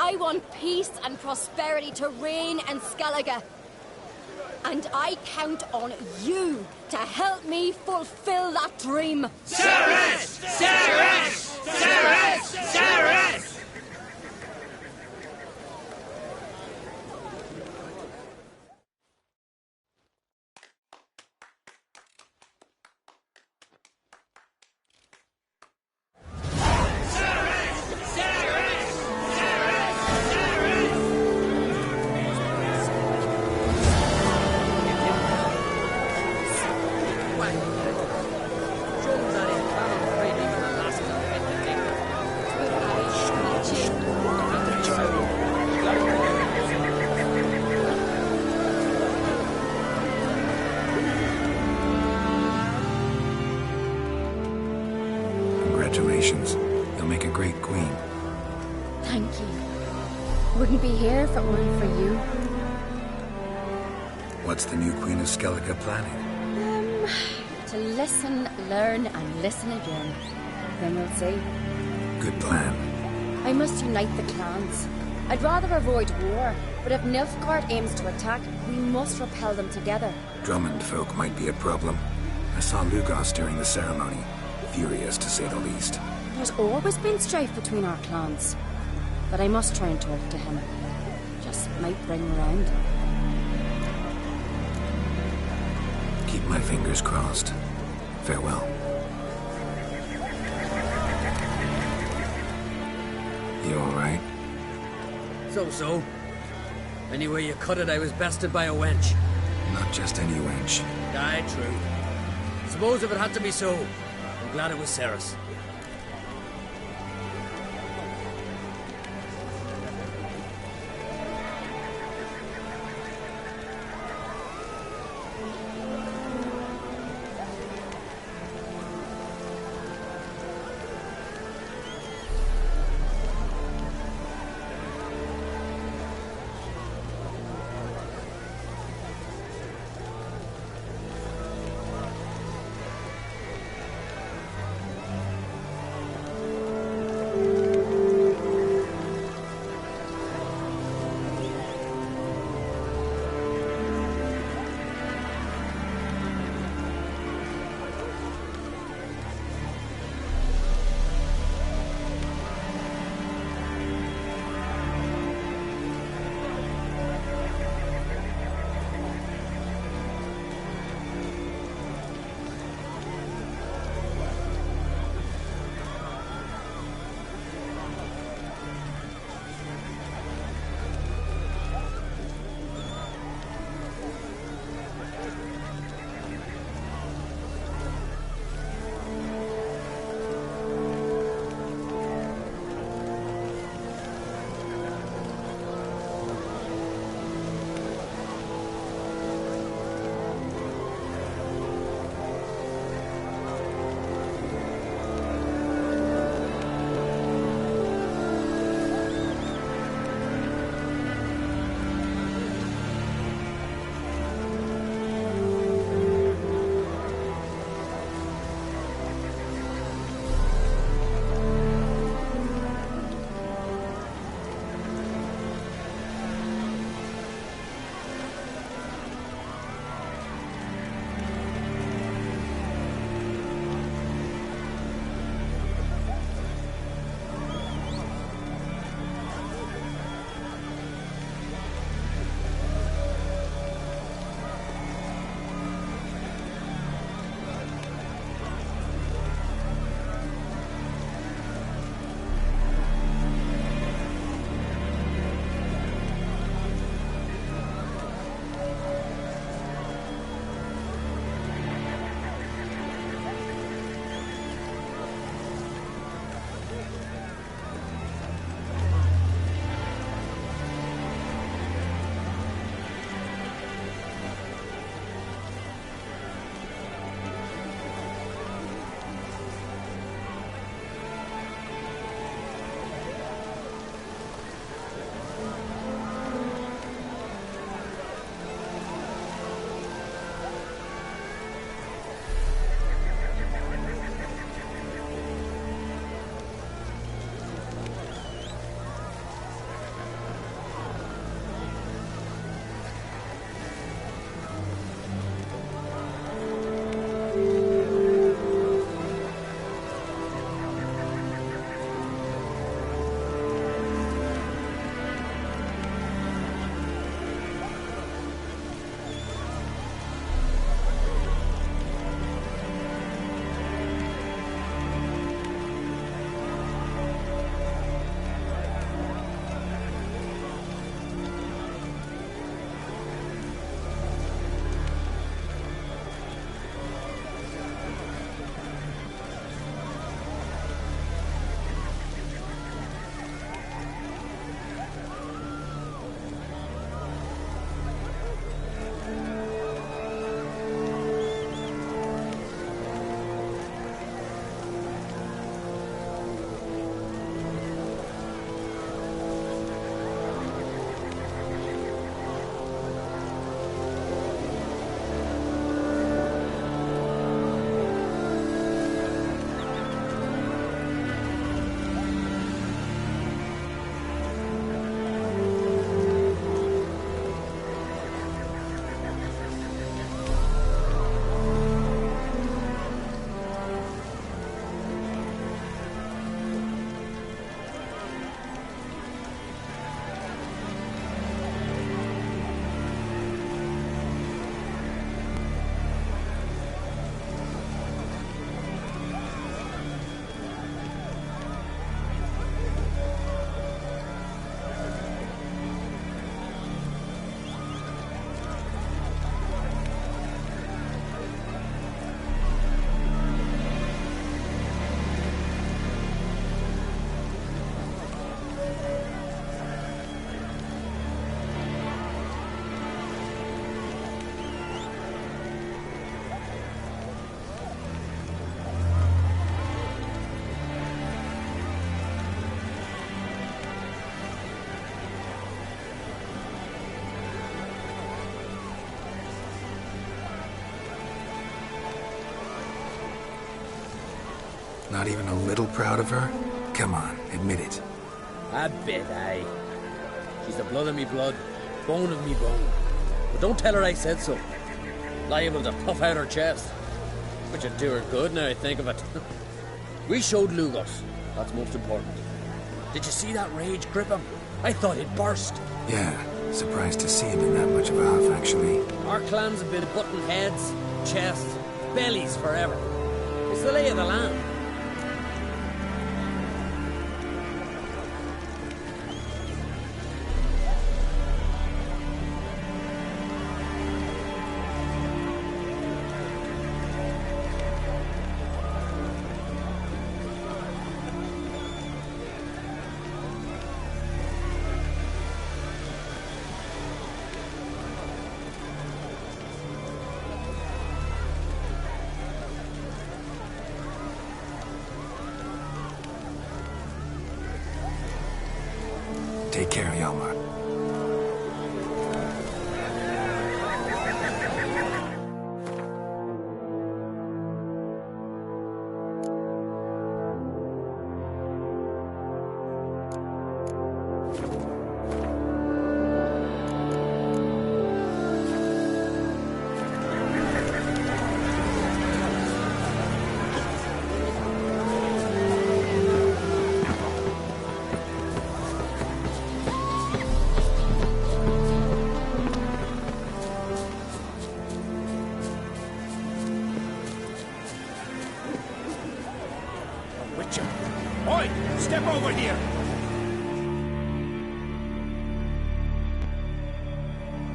S11: I want peace and prosperity to reign in Skellige. And I count on you to help me fulfill that dream.
S18: Ceres! Ceres! Ceres! Ceres!
S2: Congratulations. You'll make a great queen.
S11: Thank you. Wouldn't be here if it weren't for you.
S2: What's the new Queen of Skellige planning?
S11: To listen, learn, and listen again. Then we'll see.
S2: Good plan.
S11: I must unite the clans. I'd rather avoid war, but if Nilfgaard aims to attack, we must repel them together.
S2: Drummond folk might be a problem. I saw Lugos during the ceremony. Furious, to say the least.
S11: There's always been strife between our clans. But I must try and talk to him. Just might bring him around.
S2: Keep my fingers crossed. Farewell. You alright?
S12: So. Any way you cut it, I was bested by a wench.
S2: Not just any wench.
S12: Aye, true. Suppose if it had to be so, I'm glad it was Ceres.
S2: not even a little proud of her? Come on, admit it.
S12: A bit, aye. She's the blood of me blood, bone of me bone. But don't tell her I said so. Liable to puff out her chest. Which would do her good now I think of it. We showed Lugos. That's most important. Did you see that rage grip him? I thought he'd burst.
S2: Yeah, surprised to see him in that much of a huff, actually.
S12: Our clans have been butting heads, chests, bellies forever. It's the lay of the land.
S2: Take care, Yalmar.
S8: Oi! Step over here!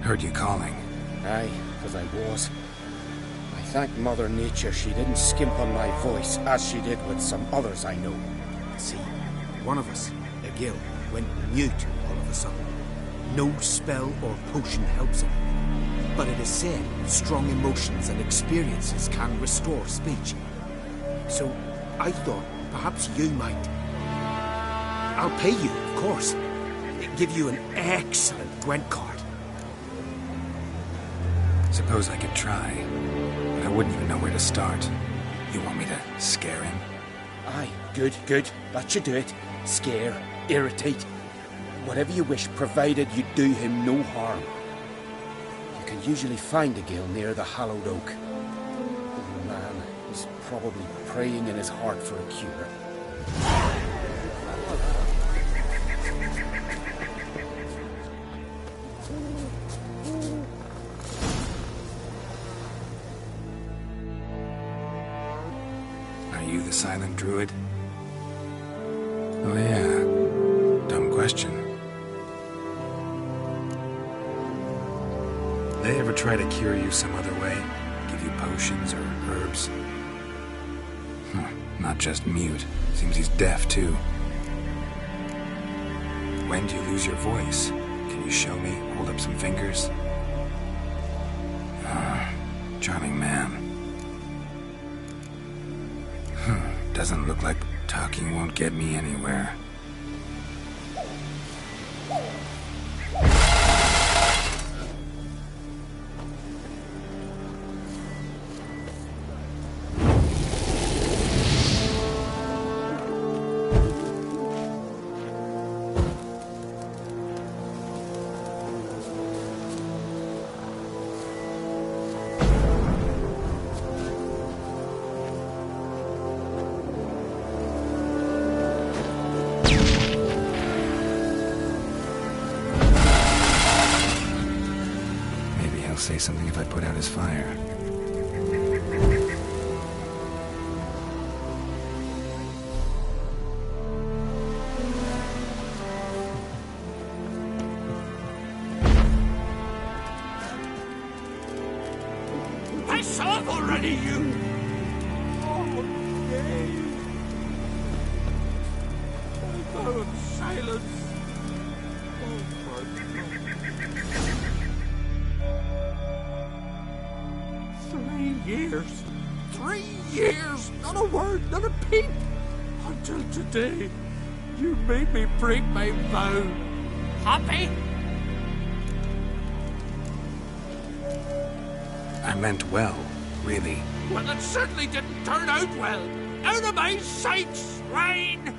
S2: Heard you calling.
S12: Aye, because I was. I thank Mother Nature she didn't skimp on my voice, as she did with some others I know.
S20: See, one of us, a gill, went mute all of a sudden. No spell or potion helps him. But it is said strong emotions and experiences can restore speech. So I thought perhaps you might. I'll pay you, of course. Give you an excellent Gwent card.
S2: Suppose I could try, but I wouldn't even know where to start. You want me to scare him?
S20: Aye, good, good. That should do it. Scare, irritate. Whatever you wish, provided you do him no harm. You can usually find a gill near the hallowed oak. The man is probably praying in his heart for a cure.
S2: Are you the silent druid? Oh yeah. Dumb question. They ever try to cure you some other way? Give you potions or herbs? Not just mute. Seems he's deaf, too. When do you lose your voice? Can you show me? Hold up some fingers? Charming man. Doesn't look like talking won't get me anywhere. Say something if I put out his fire.
S8: I saw it already, you! Oh, yay! I vow of silence. Oh, pardon. 3 years. 3 years! Not a word, not a peep! Until today, you made me break my vow. Happy?
S2: I meant well, really.
S8: Well, it certainly didn't turn out well. Out of my sight, swine!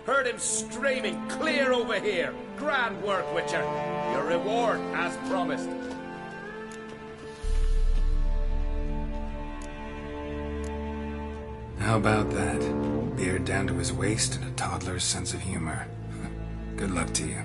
S21: Heard him screaming clear over here. Grand work, Witcher. Your reward as promised.
S2: How about that? Beard down to his waist and a toddler's sense of humor. Good luck to you.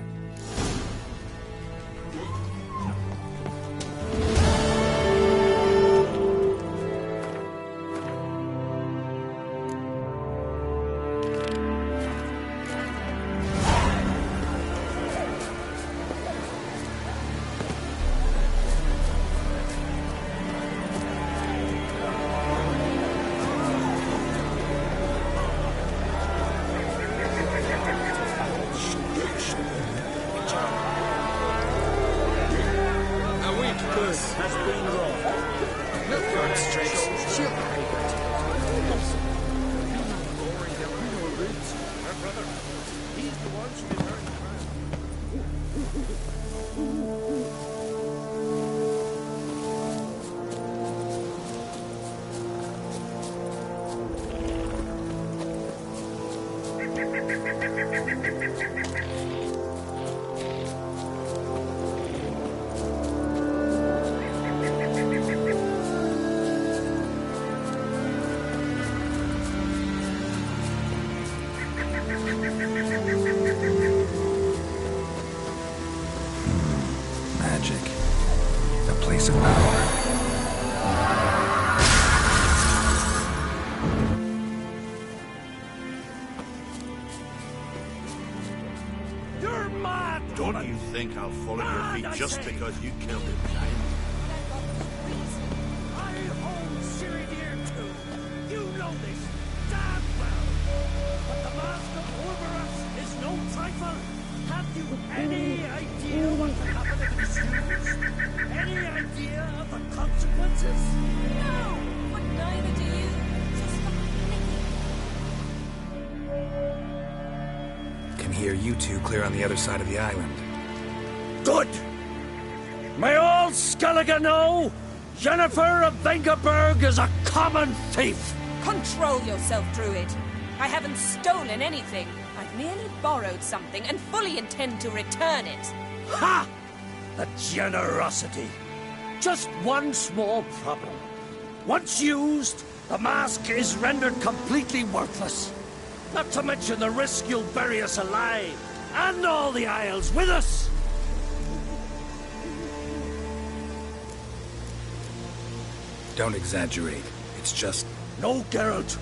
S16: Just because you killed him,
S8: I hold Siri dear too. You know this damn well. But the mask of Orberus is no trifle. Have you any idea what will happen if it's used? Any idea of the consequences?
S6: No, but neither do you. Just
S2: Can hear you two clear on the other side of the island.
S8: Good! May all Skellige know, Jennifer of Vengerberg is a common thief!
S22: Control yourself, Druid. I haven't stolen anything. I've merely borrowed something and fully intend to return it.
S8: Ha! The generosity. Just one small problem. Once used, the mask is rendered completely worthless. Not to mention the risk you'll bury us alive, and all the Isles with us!
S2: Don't exaggerate. It's just...
S8: No, Geralt.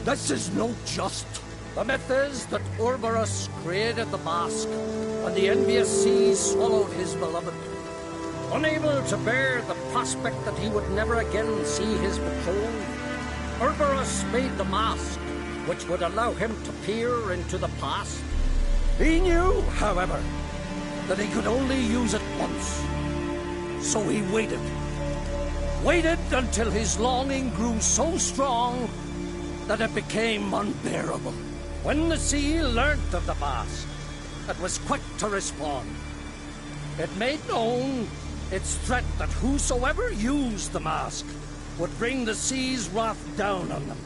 S8: This is no just. The myth is that Orberus created the mask, and the envious seas swallowed his beloved. Unable to bear the prospect that he would never again see his betrothed, Orberus made the mask, which would allow him to peer into the past. He knew, however, that he could only use it once. So he waited. Waited until his longing grew so strong that it became unbearable. When the sea learnt of the mask, it was quick to respond. It made known its threat that whosoever used the mask would bring the sea's wrath down on them.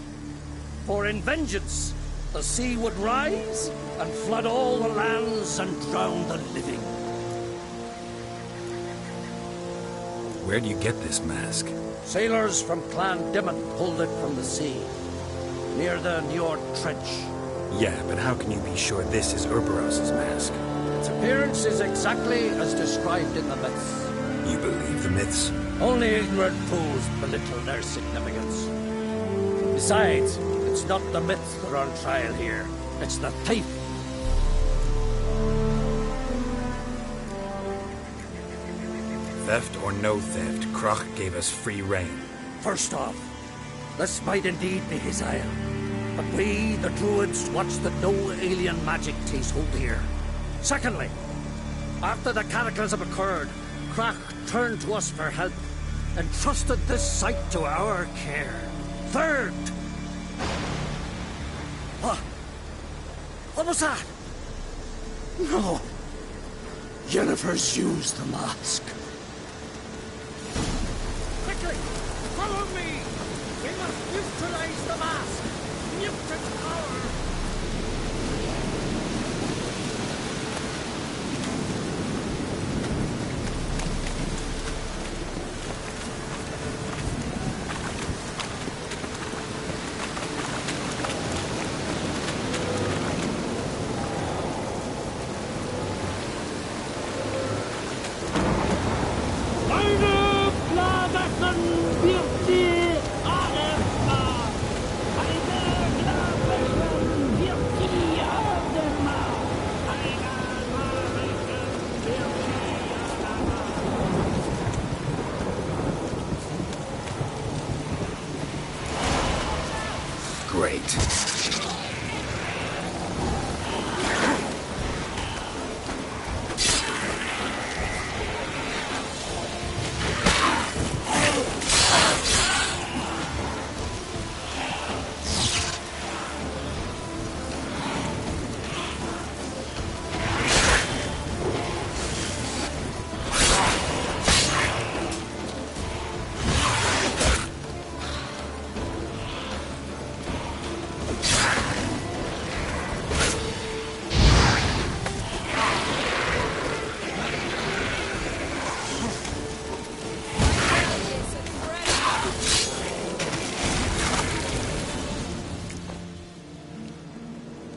S8: For in vengeance, the sea would rise and flood all the lands and drown the living.
S2: Where'd you get this mask?
S8: Sailors from Clan Dimon pulled it from the sea, near the Njord Trench.
S2: Yeah, but how can you be sure this is Orberos's mask?
S8: Its appearance is exactly as described in the myths.
S2: You believe the myths?
S8: Only ignorant fools belittle their significance. Besides, it's not the myths that are on trial here. It's the thief.
S2: Theft or no theft, Kroch gave us free rein.
S8: First off, this might indeed be his isle. But we, the Druids, watch that no alien magic takes hold here. Secondly, after the cataclysm occurred, Kroch turned to us for help. entrusted this site to our care. Third! What was that? No. Yennefer's used the mask. Quickly! Follow me! We must neutralize the mask! Mutant power!
S2: Great.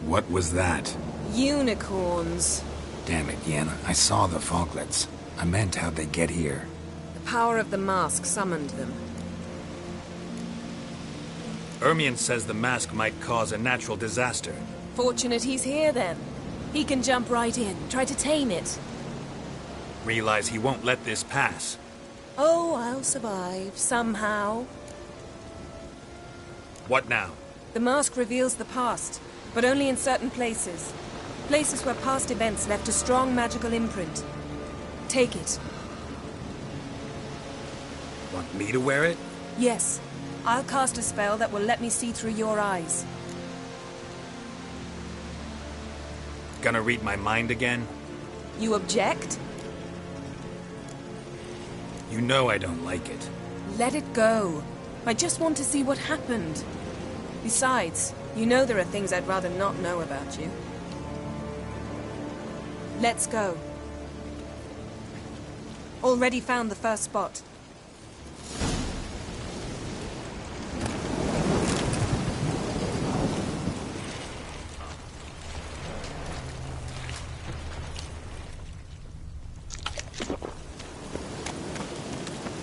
S2: What was that?
S22: Unicorns.
S2: Damn it, Yen. I saw the foglets. I meant how'd they get here?
S22: The power of the mask summoned them.
S1: Ermion says the mask might cause a natural disaster.
S22: Fortunate he's here, then. He can jump right in, try to tame it.
S1: Realize he won't let this pass.
S22: Oh, I'll survive, somehow.
S1: What now?
S22: The mask reveals the past, but only in certain places. Places where past events left a strong magical imprint. Take it.
S1: Want me to wear it?
S22: Yes. I'll cast a spell that will let me see through your eyes.
S1: Gonna read my mind again?
S22: You object?
S1: You know I don't like it.
S22: Let it go. I just want to see what happened. Besides, you know there are things I'd rather not know about you. Let's go. Already found the first spot.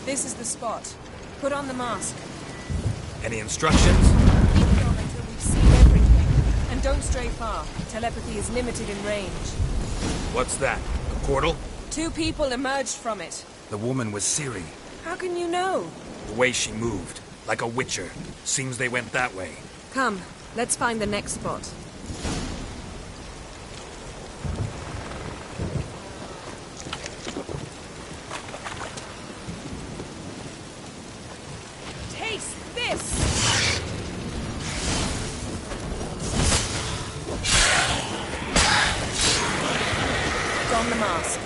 S22: This is the spot. Put on the mask.
S1: Any instructions?
S22: Keep it on until we've seen everything. And don't stray far. Telepathy is limited in range.
S1: What's that? A portal?
S22: 2 people emerged from it.
S2: The woman was Ciri.
S22: How can you know?
S1: The way she moved. Like a witcher. Seems they went that way.
S22: Come, let's find the next spot. Taste this! Don the mask.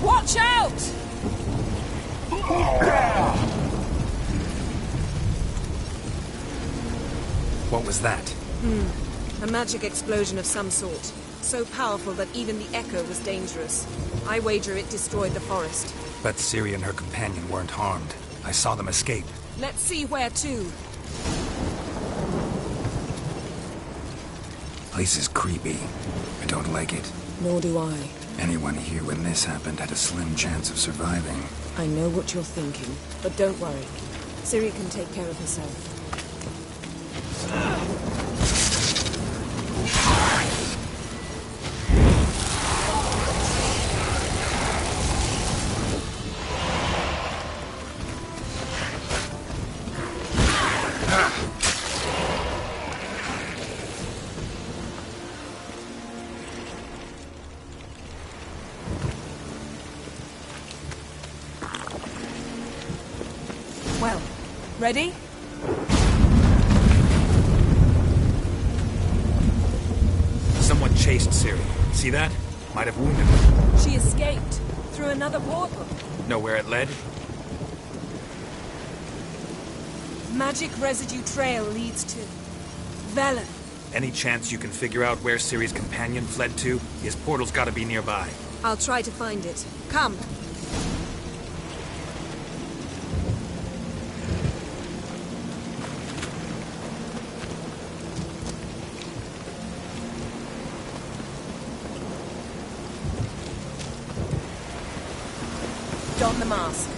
S22: Watch out!
S2: What was that?
S22: A magic explosion of some sort. So powerful that even the echo was dangerous. I wager it destroyed the forest.
S2: Bet Ciri and her companion weren't harmed. I saw them escape.
S22: Let's see where to.
S2: Place is creepy. I don't like it.
S22: Nor do I.
S2: Anyone here when this happened had a slim chance of surviving.
S22: I know what you're thinking, but don't worry. Ciri can take care of herself. Well, ready?
S1: Someone chased Ciri. See that? Might have wounded her.
S22: She escaped through another portal.
S1: Know where it led?
S22: Magic residue trail leads to Velen.
S1: Any chance you can figure out where Ciri's companion fled to? His portal's gotta be nearby.
S22: I'll try to find it. Come. Don the mask.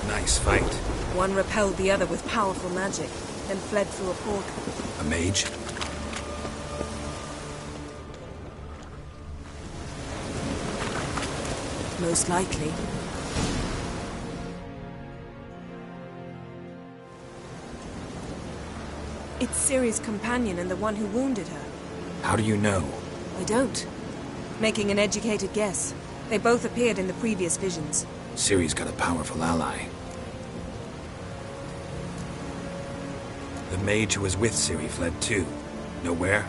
S1: Nice fight.
S22: One repelled the other with powerful magic, then fled through a portal.
S1: A mage?
S22: Most likely. It's Ciri's companion and the one who wounded her.
S1: How do you know?
S22: I don't. Making an educated guess. They both appeared in the previous visions.
S1: Ciri's got a powerful ally. The mage who was with Ciri fled too. Know where?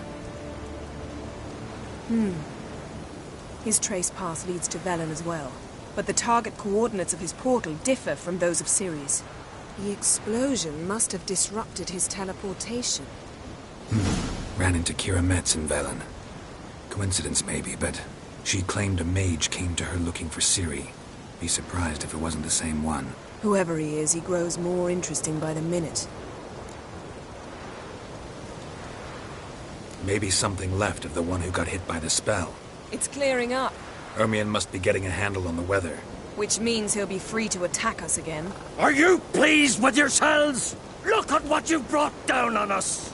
S22: His trace path leads to Velen as well. But the target coordinates of his portal differ from those of Ciri's. The explosion must have disrupted his teleportation.
S1: Ran into Kira Metz in Velen. Coincidence maybe, but she claimed a mage came to her looking for Ciri. Be surprised if it wasn't the same one.
S22: Whoever he is, he grows more interesting by the minute.
S1: Maybe something left of the one who got hit by the spell.
S22: It's clearing up,
S1: Ermion must be getting a handle on the weather.
S22: which means he'll be free to attack us again.
S8: Are you pleased with yourselves? Look at what you've brought down on us.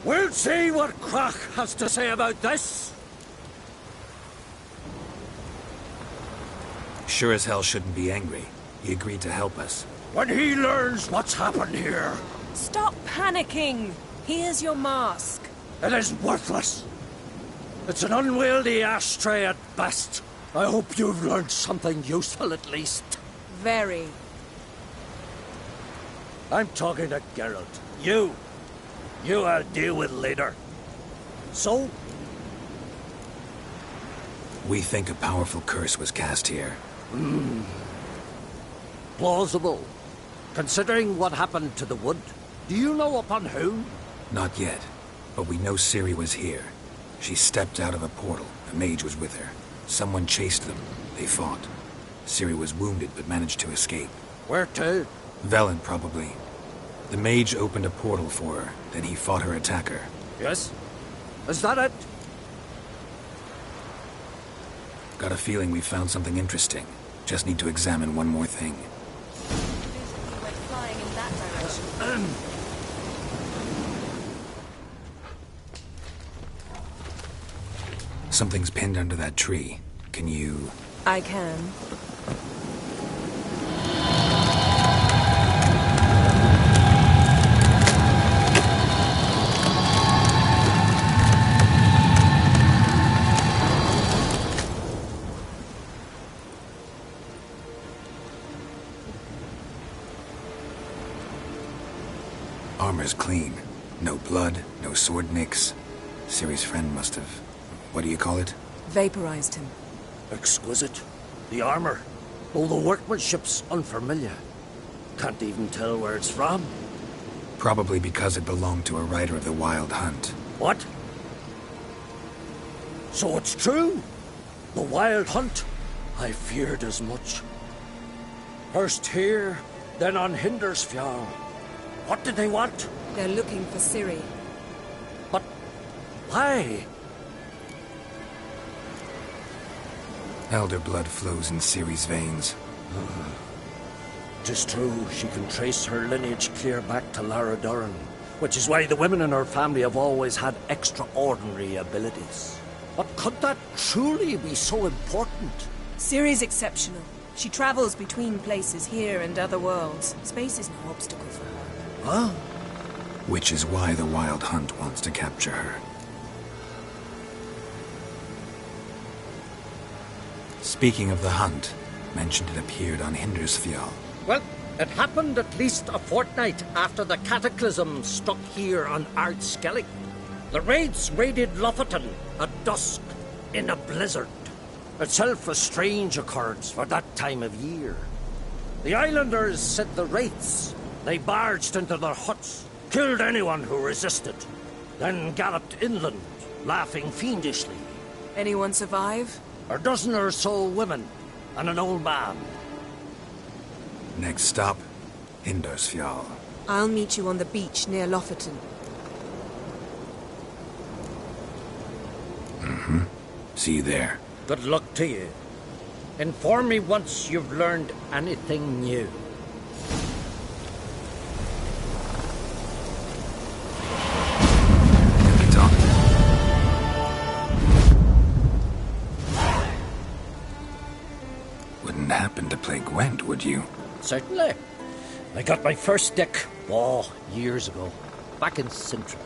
S8: We'll see what Crach has to say about this.
S1: Sure as hell shouldn't be angry. He agreed to help us.
S8: When he learns what's happened here,
S22: Stop panicking! Here's your mask.
S8: it is worthless. It's an unwieldy ashtray at best. I hope you've learned something useful at least.
S22: Very.
S8: I'm talking to Geralt. You I'll deal with later. So,
S1: We think a powerful curse was cast here.
S8: plausible. Considering what happened to the wood, do you know upon whom?
S1: Not yet, but we know Ciri was here. She stepped out of a portal. A mage was with her. Someone chased them. They fought. Ciri was wounded but managed to escape.
S8: Where to?
S1: Velen, probably. The mage opened a portal for her, then he fought her attacker.
S8: Yes? Is that it?
S1: Got a feeling we found something interesting. Just need to examine one more thing. Something's pinned under that tree. Can you...
S22: I can.
S1: Armor's clean. No blood, no sword nicks. Ciri's friend must have... What do you call it?
S22: Vaporized him.
S8: Exquisite. The armor, though the workmanship's unfamiliar. Can't even tell where it's from.
S1: Probably because it belonged to a rider of the Wild Hunt.
S8: What? So it's true? The Wild Hunt? I feared as much. First here, then on Hindersfjall. What did they want?
S22: They're looking for Ciri.
S8: But why?
S1: Elder blood flows in Ciri's veins.
S8: Tis true, she can trace her lineage clear back to Lara Duran, which is why the women in her family have always had extraordinary abilities. But could that truly be so important?
S22: Ciri's exceptional. She travels between places here and other worlds. Space is no obstacle for her.
S8: Huh?
S1: Which is why the Wild Hunt wants to capture her. Speaking of the hunt, mentioned it appeared on Hindersfjall.
S8: Well, it happened at least a fortnight after the cataclysm struck here on Ardskellig. The raids raided Lofoten at dusk in a blizzard. Itself a strange occurrence for that time of year. The islanders said the wraiths. They barged into their huts, killed anyone who resisted, then galloped inland, laughing fiendishly.
S22: Anyone survive?
S8: A dozen or so women and an old man.
S1: Next stop, Hindersfjall.
S22: I'll meet you on the beach near Lofoten.
S1: Mm-hmm. See you there.
S8: Good luck to you. Inform me once you've learned anything new.
S1: Wouldn't happen to play Gwent, would you?
S8: Certainly. I got my first deck, years ago, back in Sintra.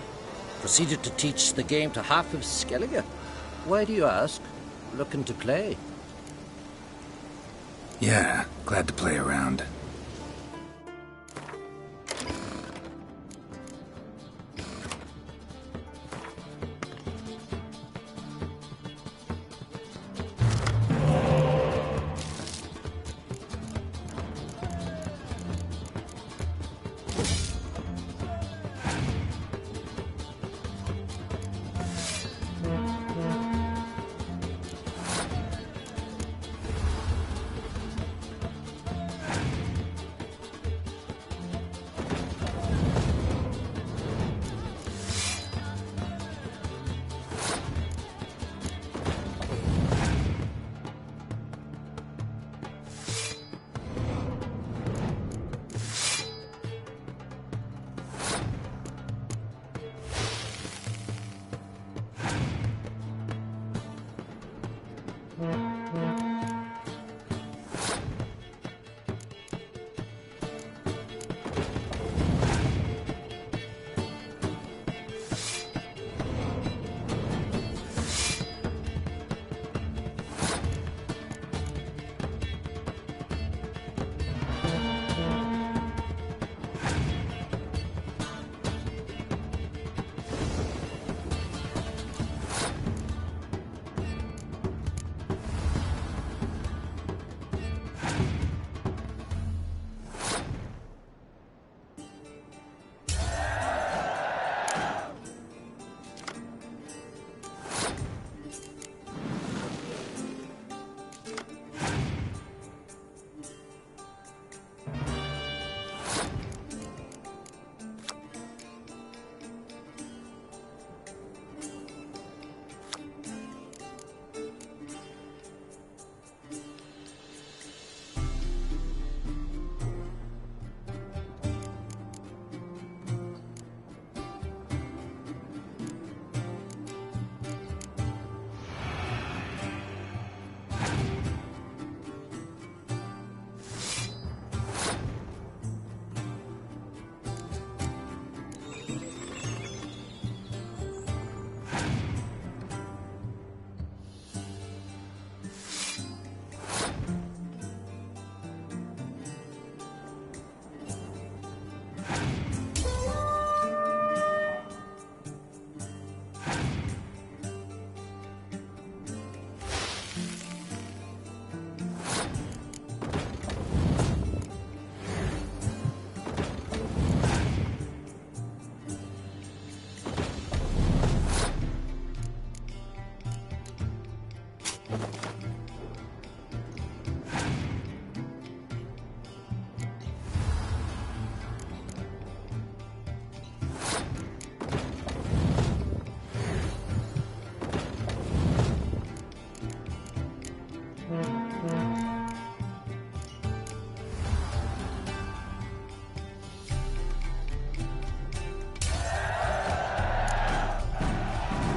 S8: Proceeded to teach the game to half of Skellige. Why do you ask? Looking to play?
S1: Yeah, glad to play around.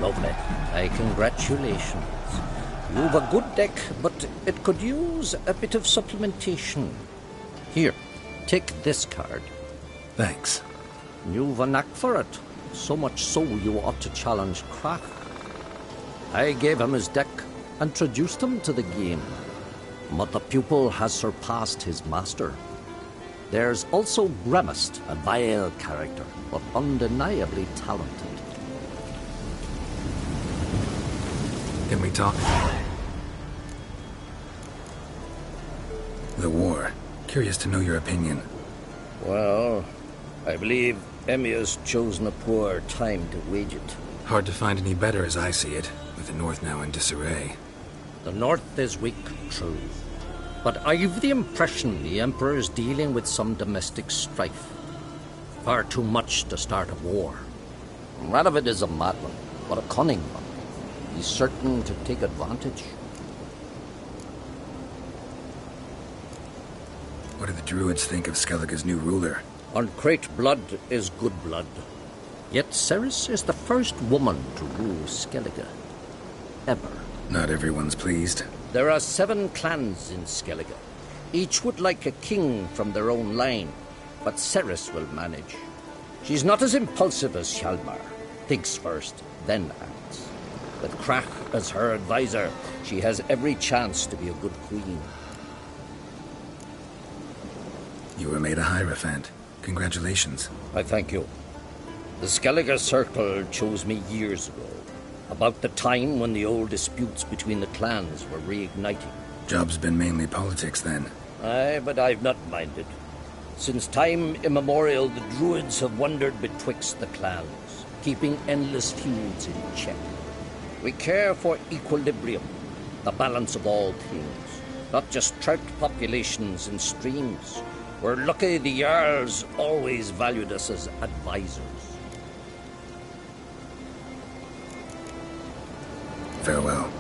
S8: Lovely. Congratulations. You've a good deck, but it could use a bit of supplementation. Here, take this card.
S1: Thanks.
S8: You've a knack for it. So much so you ought to challenge craft. I gave him his deck, introduced him to the game. but the pupil has surpassed his master. There's also Gremist, a vile character, but undeniably talented.
S1: Can we talk? The war. Curious to know your opinion.
S8: Well, I believe Emmir's chosen a poor time to wage it.
S1: Hard to find any better as I see it, with the North now in disarray.
S8: The North is weak, true. But I've the impression the Emperor is dealing with some domestic strife. Far too much to start a war. Radovid is a madman, but a cunning one. He's certain to take advantage.
S1: What do the Druids think of Skellige's new ruler?
S8: Uncrate blood is good blood. Yet Ceres is the first woman to rule Skellige. Ever.
S1: Not everyone's pleased.
S8: There are 7 clans in Skellige. Each would like a king from their own line, but Ceres will manage. She's not as impulsive as Hjalmar. Thinks first, then acts. With Krach as her advisor, she has every chance to be a good queen.
S1: You were made a Hierophant. Congratulations.
S8: I thank you. The Skellige Circle chose me years ago, about the time when the old disputes between the clans were reigniting.
S1: Job's been mainly politics then.
S8: Aye, but I've not minded. Since time immemorial, the Druids have wandered betwixt the clans, keeping endless feuds in check. We care for equilibrium, the balance of all things, not just trout populations and streams. We're lucky the Jarls always valued us as advisors.
S1: Farewell.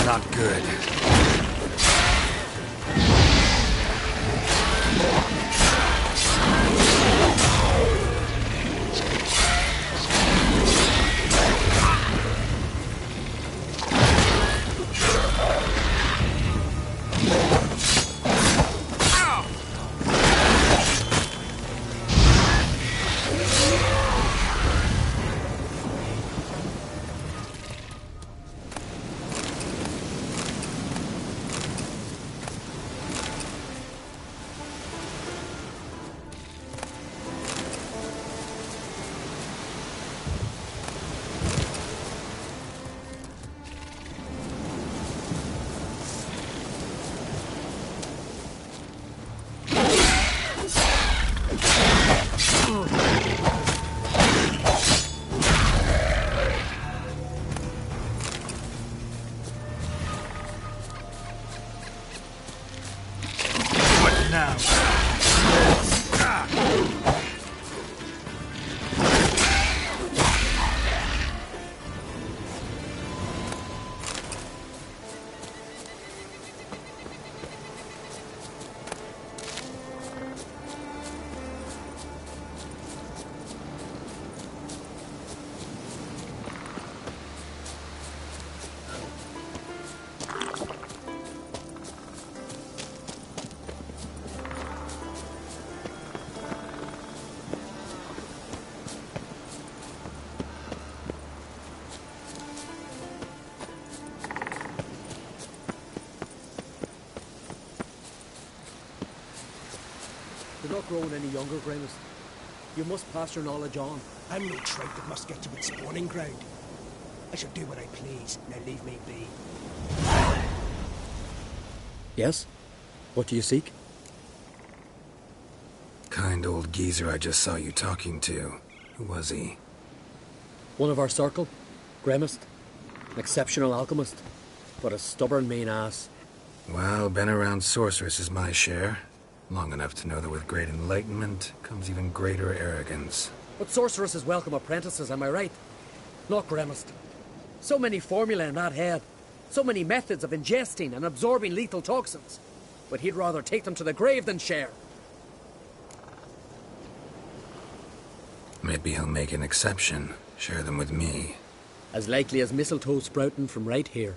S1: Not good.
S12: growing any younger, Grimace. You must pass your knowledge on.
S20: I'm no trout that must get to its spawning ground. I shall do what I please, now leave me be.
S12: Yes? What do you seek?
S2: Kind old geezer I just saw you talking to. Who was he?
S12: One of our circle. Grimace. An exceptional alchemist. But a stubborn mean ass.
S2: Well, been around sorceress is my share. Long enough to know that with great enlightenment comes even greater arrogance.
S12: But sorceresses welcome apprentices, am I right? Not Grimace. So many formulae in that head. So many methods of ingesting and absorbing lethal toxins. But he'd rather take them to the grave than share.
S2: Maybe he'll make an exception. Share them with me.
S12: As likely as mistletoe sprouting from right here.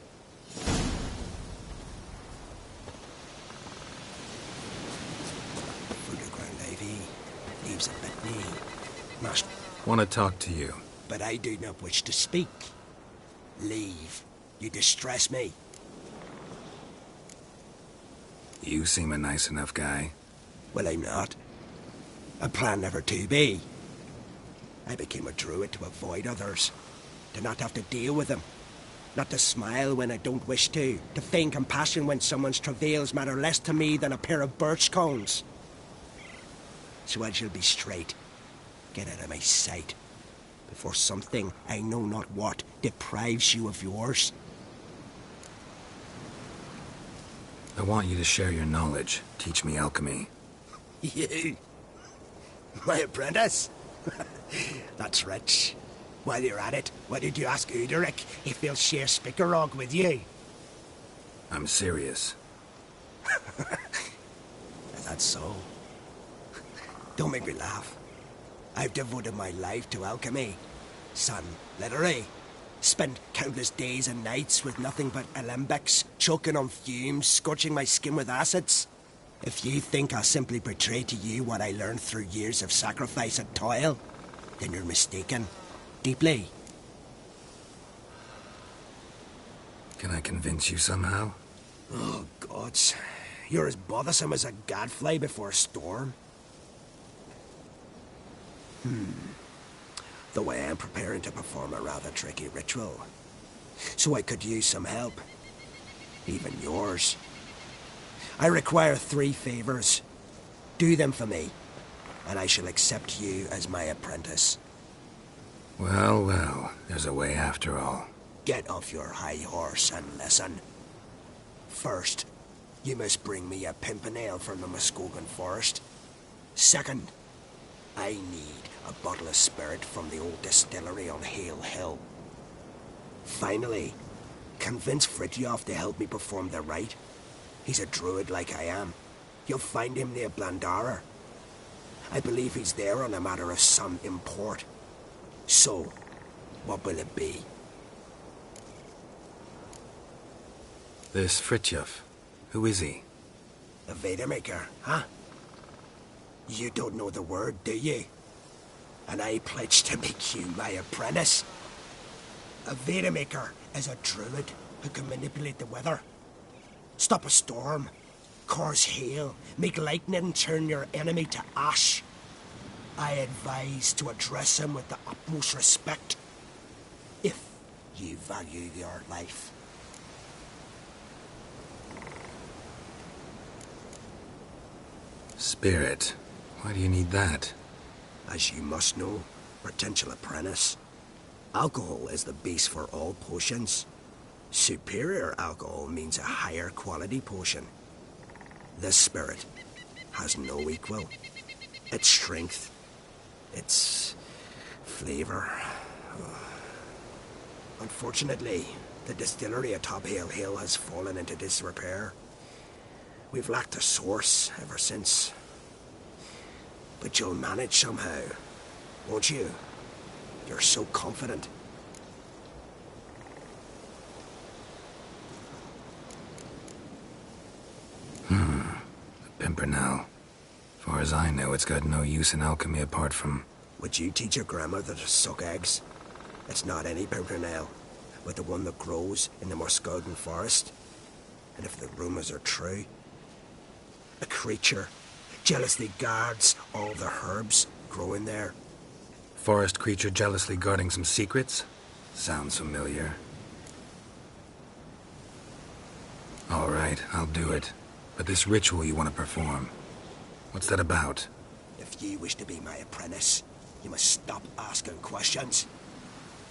S20: Leaves a bit me. Must.
S2: Want to talk to you.
S20: But I do not wish to speak. Leave. You distress me.
S2: You seem a nice enough guy.
S20: Well, I'm not. I plan never to be. I became a druid to avoid others. To not have to deal with them. Not to smile when I don't wish to. To feign compassion when someone's travails matter less to me than a pair of birch cones. So I shall be straight. Get out of my sight. Before something, I know not what, deprives you of yours.
S2: I want you to share your knowledge. Teach me alchemy.
S20: You? My apprentice? That's rich. While you're at it, why did you ask Uderic if he'll share Spickerog with you?
S2: I'm serious.
S20: That's so. Don't make me laugh. I've devoted my life to alchemy. Son, literally. Spent countless days and nights with nothing but alembics, choking on fumes, scorching my skin with acids. If you think I'll simply portray to you what I learned through years of sacrifice and toil, then you're mistaken. Deeply.
S2: Can I convince you somehow?
S20: Oh, gods. You're as bothersome as a gadfly before a storm. Though I am preparing to perform a rather tricky ritual. So I could use some help. Even yours. I require 3 favors. Do them for me, and I shall accept you as my apprentice.
S2: Well, well, there's a way after all.
S20: Get off your high horse and listen. First, you must bring me a pimpernel from the Muskogan forest. Second, I need a bottle of spirit from the old distillery on Hale Hill. Finally, convince Fridtjof to help me perform the rite. He's a druid like I am. You'll find him near Blandara. I believe he's there on a matter of some import. So, what will it be?
S2: This Fridtjof, who is he?
S20: A Vedamaker, huh? You don't know the word, do you? And I pledge to make you my apprentice. A Vedamaker is a druid who can manipulate the weather. Stop a storm, cause hail, make lightning turn your enemy to ash. I advise to address him with the utmost respect, if you value your life.
S2: Spirit. Why do you need that?
S20: As you must know, potential apprentice, alcohol is the base for all potions. Superior alcohol means a higher quality potion. This spirit has no equal. Its strength, its flavor. Unfortunately, the distillery atop Hale Hill has fallen into disrepair. We've lacked a source ever since. But you'll manage somehow, won't you? You're so confident.
S2: The Pimpernel. Far as I know, it's got no use in alchemy apart from...
S20: Would you teach your grandmother to suck eggs? It's not any Pimpernel, but the one that grows in the Muskogan forest. And if the rumors are true, a creature jealously guards all the herbs growing there.
S2: Forest creature jealously guarding some secrets? Sounds familiar. All right, I'll do it. But this ritual you want to perform, what's that about?
S20: If you wish to be my apprentice, you must stop asking questions.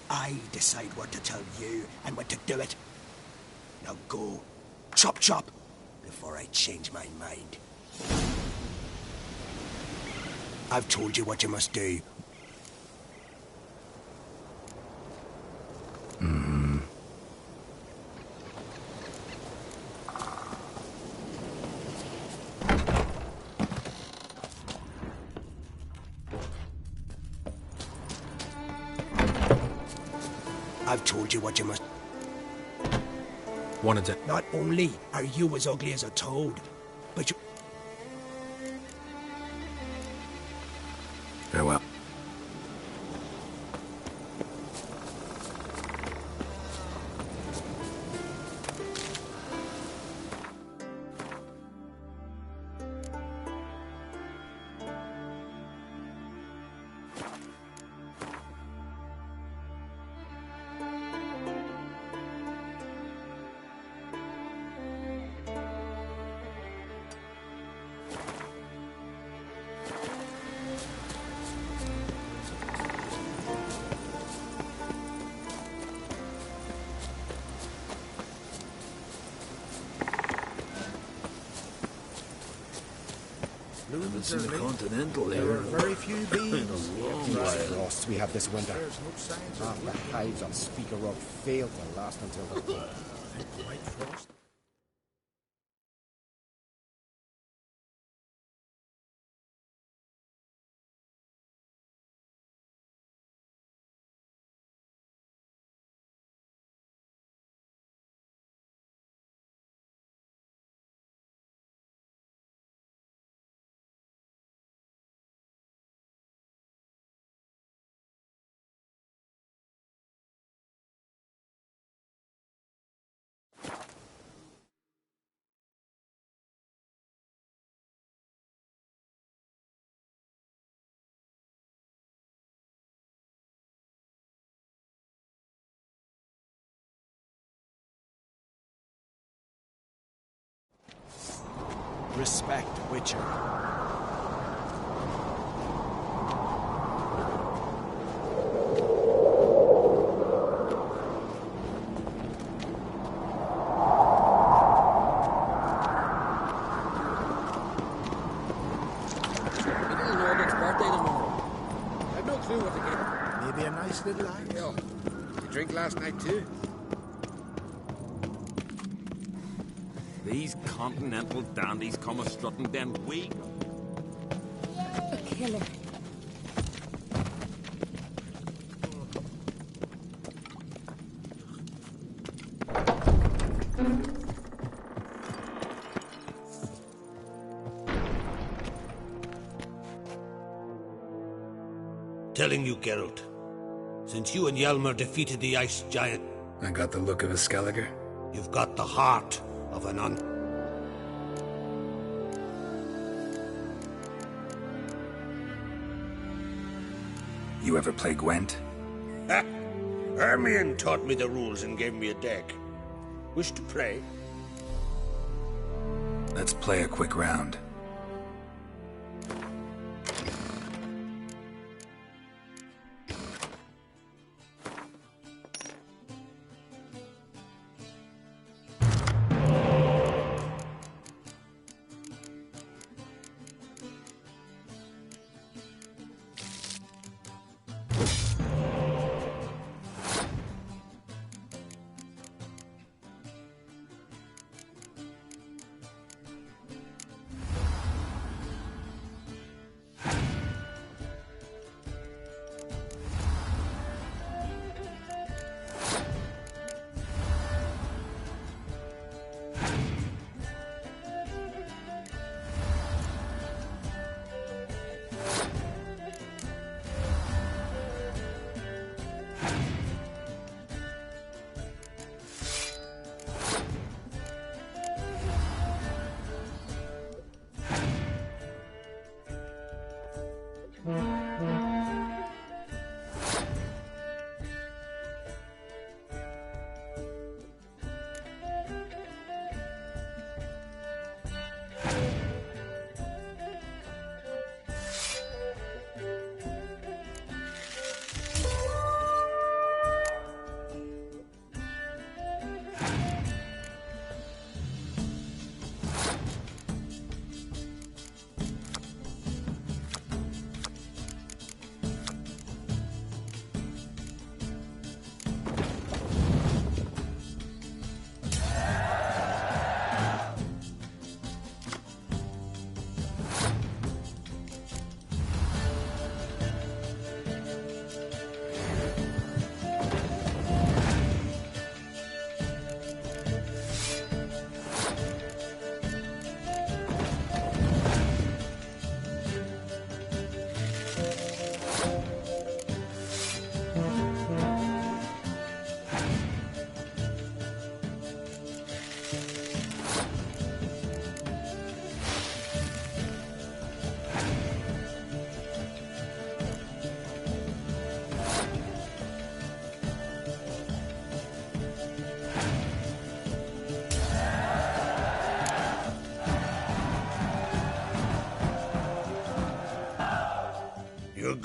S20: I decide what to tell you and when to do it. Now go, chop chop, before I change my mind. I've told you what you must do. I've told you what you must...
S2: Wanted to...
S20: Not only are you as ugly as a toad, but you...
S2: Farewell.
S7: In the Continental there are very few bees.
S17: Frosts we have this winter. Half the hives on Speaker Rock fail to last until the fall.
S7: White frost.
S20: Respect, Witcher.
S21: Little Norbert's birthday tomorrow. I've no clue what to get him.
S7: Maybe a nice little ice.
S21: Yeah. You drink last night too?
S3: These continental dandies come a strutting, then we...
S11: A killer.
S14: Telling you, Geralt, since you and Hjalmar defeated the ice giant...
S2: I got the look of a Skelliger.
S14: You've got the heart of an
S2: You ever play Gwent?
S14: Ha! Hermione taught me the rules and gave me a deck. Wish to play?
S2: Let's play a quick round.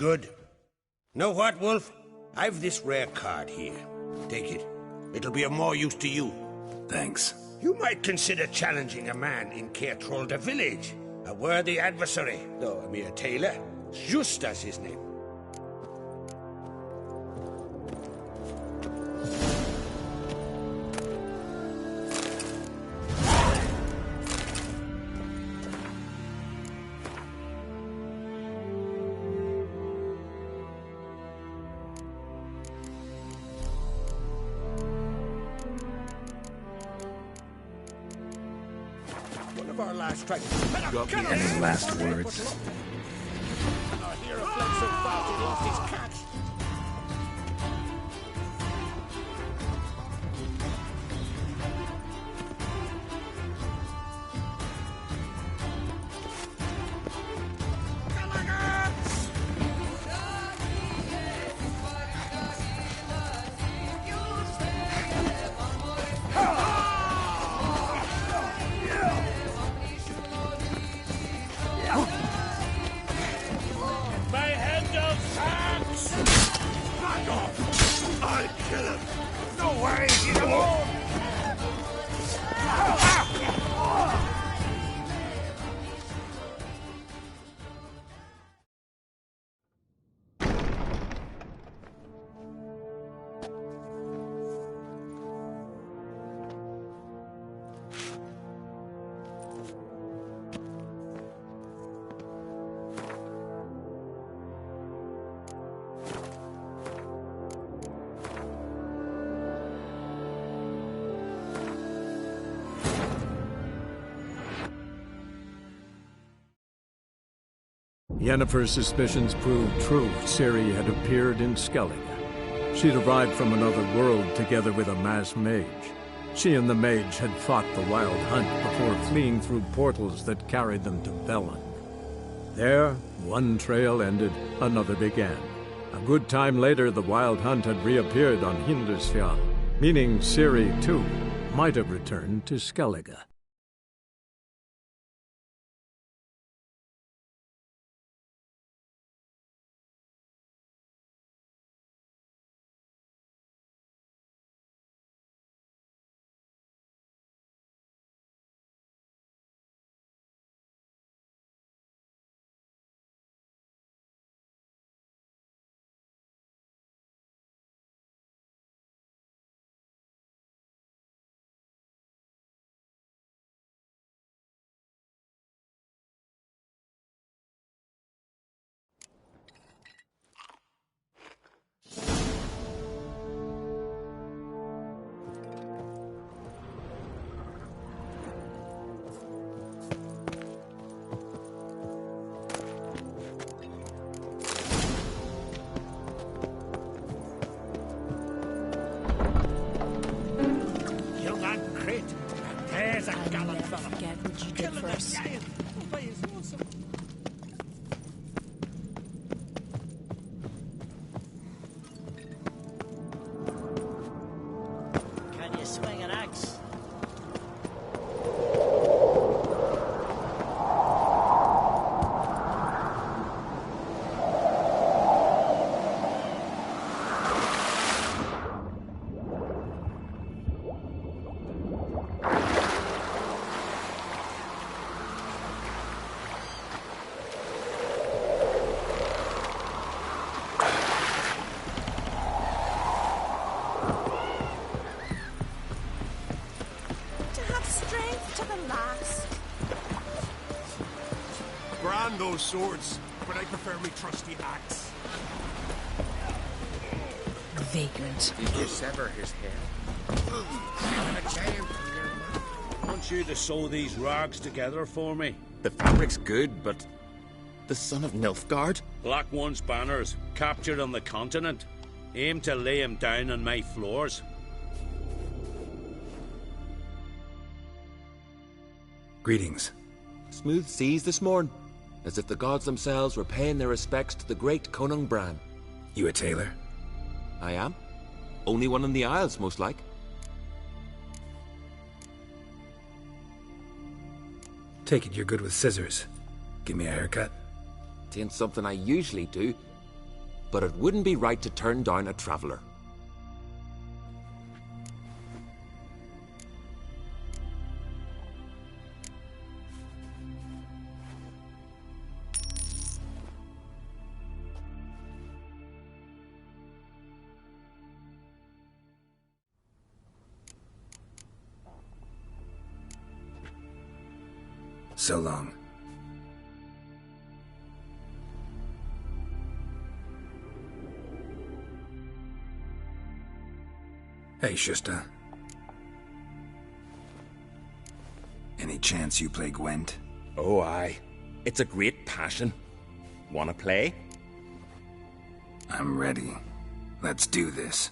S14: good. Know what, Wolf? I've this rare card here. Take it. It'll be of more use to you.
S1: Thanks.
S14: You might consider challenging a man in Caertrolda village. A worthy adversary, though a mere tailor. Justas his name. Our last strike.
S1: Got me any last words?
S14: Our hero fled so fast he lost his catch.
S9: Yennefer's suspicions proved true. Ciri had appeared in Skellige. She'd arrived from another world together with a masked mage. She and the mage had fought the Wild Hunt before fleeing through portals that carried them to Velen. There, one trail ended, another began. A good time later, the Wild Hunt had reappeared on Hindarsfjall, meaning Ciri, too, might have returned to Skellige.
S6: Forget what you did first.
S12: Can you swing an axe?
S16: Brand those swords, but I prefer me trusty axe.
S6: Vagrant.
S21: Did you sever his head?
S4: I want you to sew these rags together for me.
S15: The fabric's good, but the son of Nilfgaard?
S4: Black One's banners, captured on the continent. Aim to lay him down on my floors.
S1: Greetings.
S15: Smooth seas this morn, as if the gods themselves were paying their respects to the great Conung Bran.
S1: You a tailor?
S15: I am. Only one in the Isles, most like.
S1: Take it you're good with scissors. Give me a haircut.
S15: It ain't something I usually do, but it wouldn't be right to turn down a traveler.
S1: So long. Hey, Shusta. Any chance you play Gwent?
S10: Oh, aye. It's a great passion. Wanna play?
S1: I'm ready. Let's do this.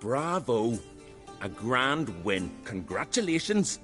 S10: Bravo! A grand win. Congratulations!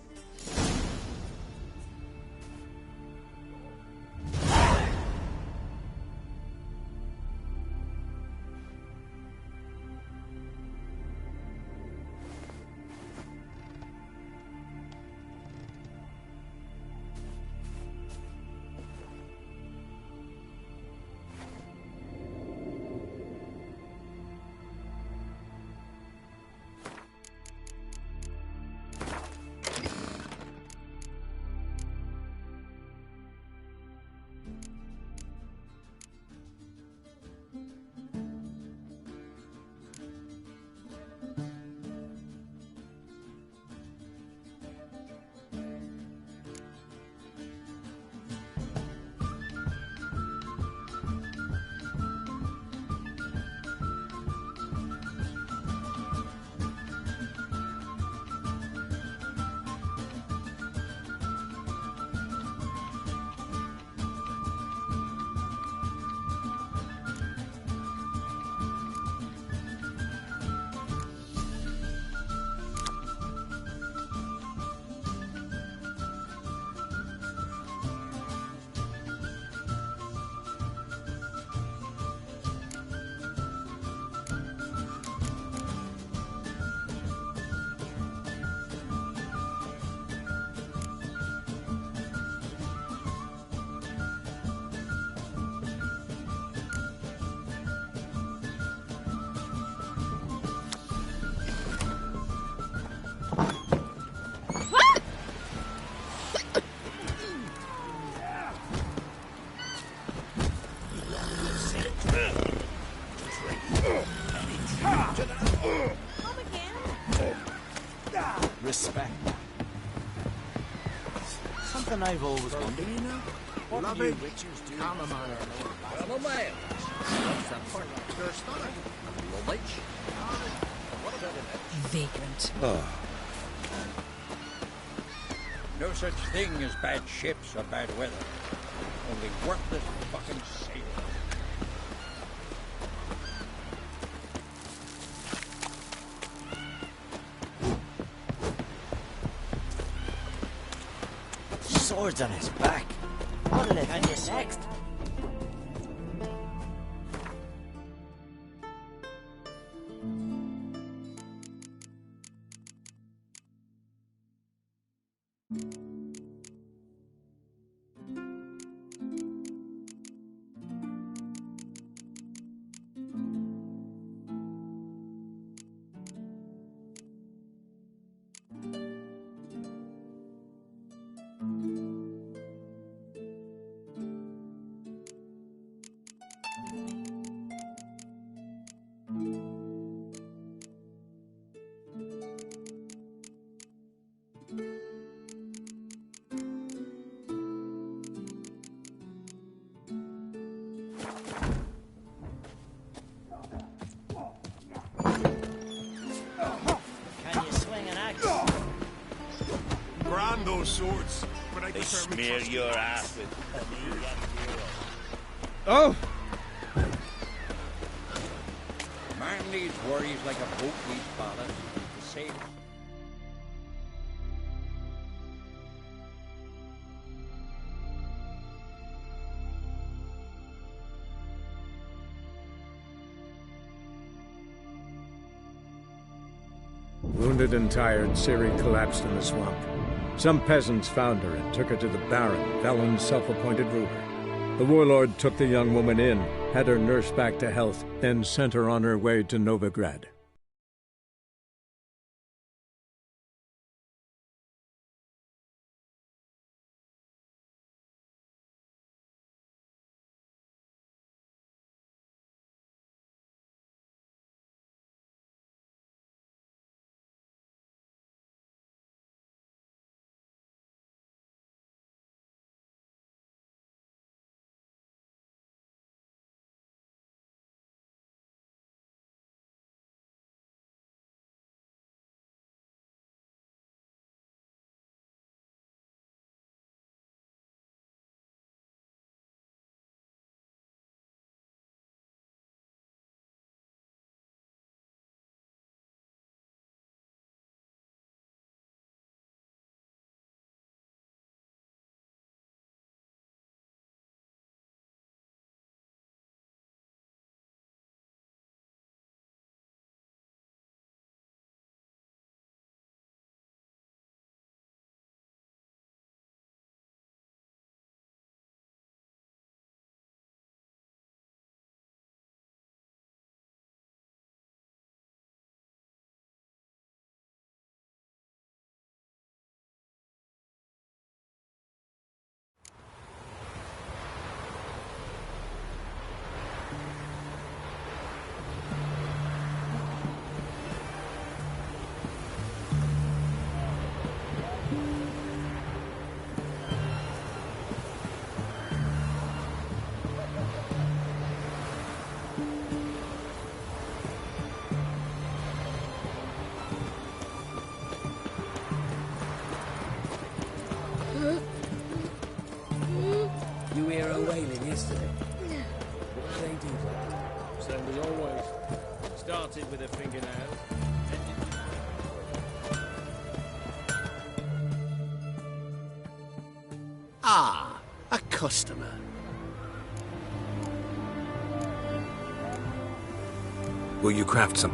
S20: respect. Something I've always wondered. What do you witchers do?
S8: Well, man. What's that part? Thirst on it. Knowledge. What about it?
S6: Vagrant.
S5: No such thing as bad ships or bad weather. Only worthless fucking sailors.
S20: Swords on his back. What'll it find you next?
S16: Those swords, but I
S18: They
S16: prefer
S18: smear your ass with honey and
S5: Oh! Man needs worries like a boat needs ballast. The same.
S9: Wounded and tired, Ciri collapsed in the swamp. Some peasants found her and took her to the Baron, Valen's self-appointed ruler. The warlord took the young woman in, had her nursed back to health, then sent her on her way to Novigrad.
S12: You hear her wailing yesterday? What did they do to her?
S8: Same as always. Started with a fingernail.
S16: Ah, a customer.
S1: Will you craft some?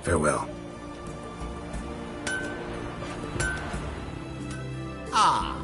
S2: Farewell.
S20: Ah!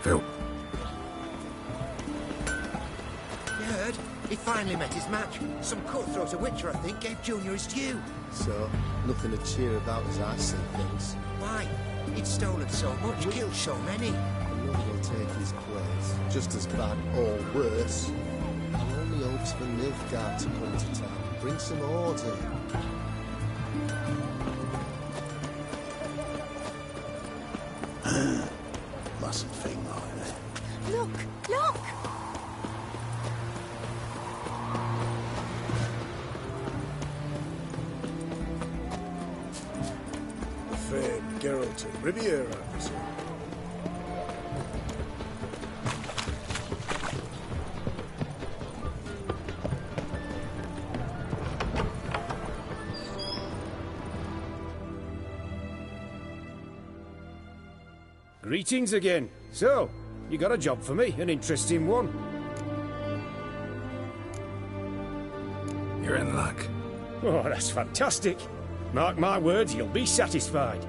S2: Phil.
S20: You heard? He finally met his match. Some cutthroat of Witcher, I think, gave Junior his due.
S13: So, nothing to cheer about as I see things.
S20: Why? He'd stolen so much, killed so many.
S13: Another will take his place, just as bad or worse. Our only hope's for Nilfgaard to come to town, bring some order.
S16: Mustn't think like that.
S6: Look! Look!
S7: The famed Geralt of Riviera, I presume.
S19: Greetings again. So, you got a job for me, an interesting one.
S2: You're in luck.
S19: Oh, that's fantastic. Mark my words, you'll be satisfied.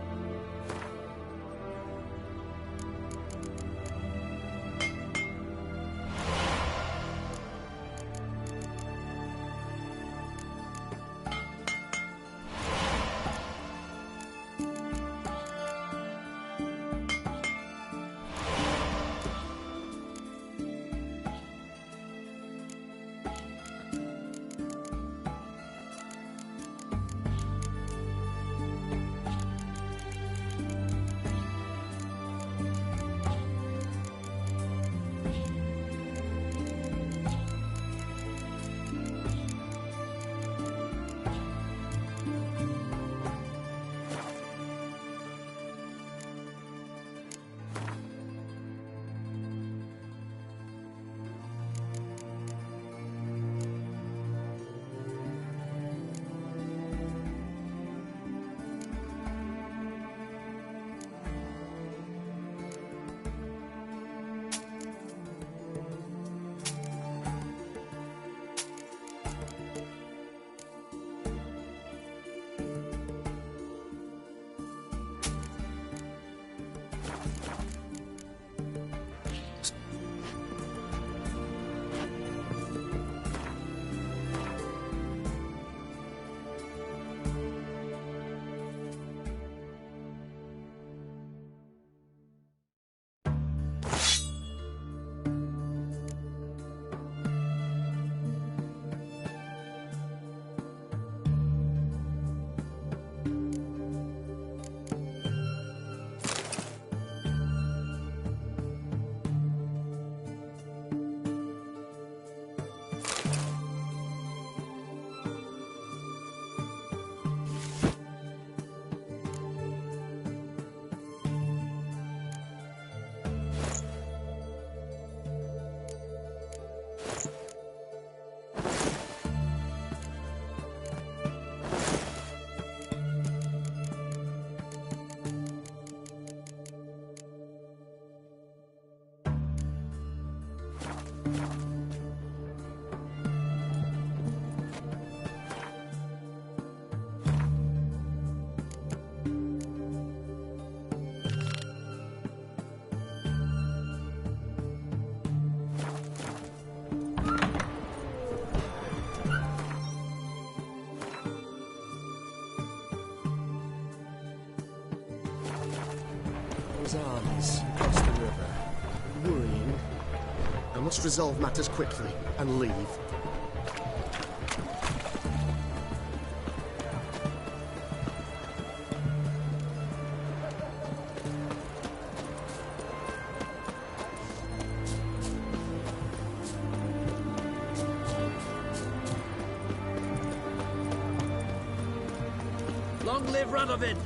S20: Armies across the river. Worrying. I must resolve matters quickly and leave.
S4: Long live Radovid!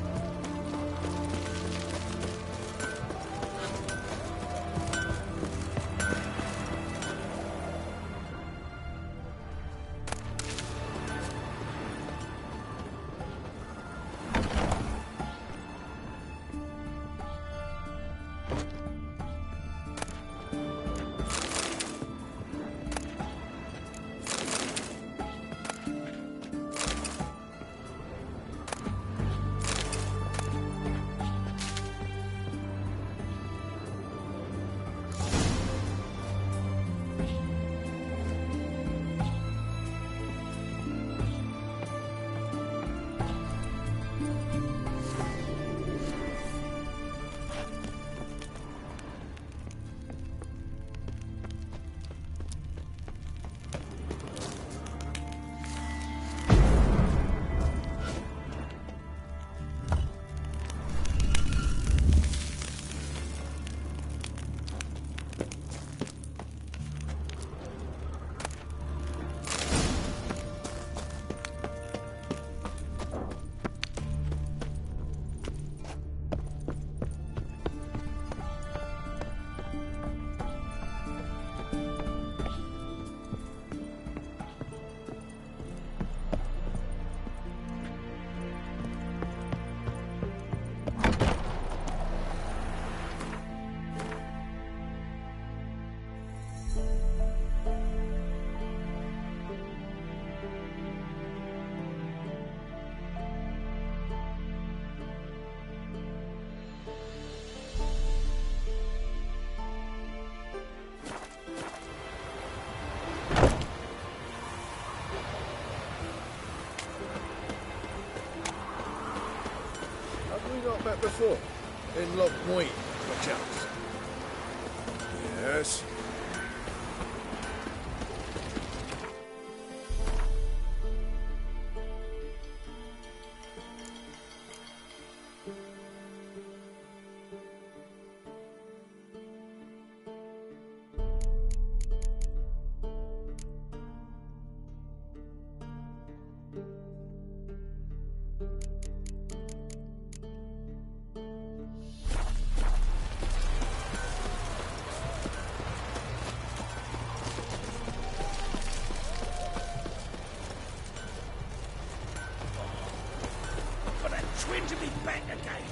S7: Met before? In Loch Moy, perchance? Yes.
S4: Twin to be back again.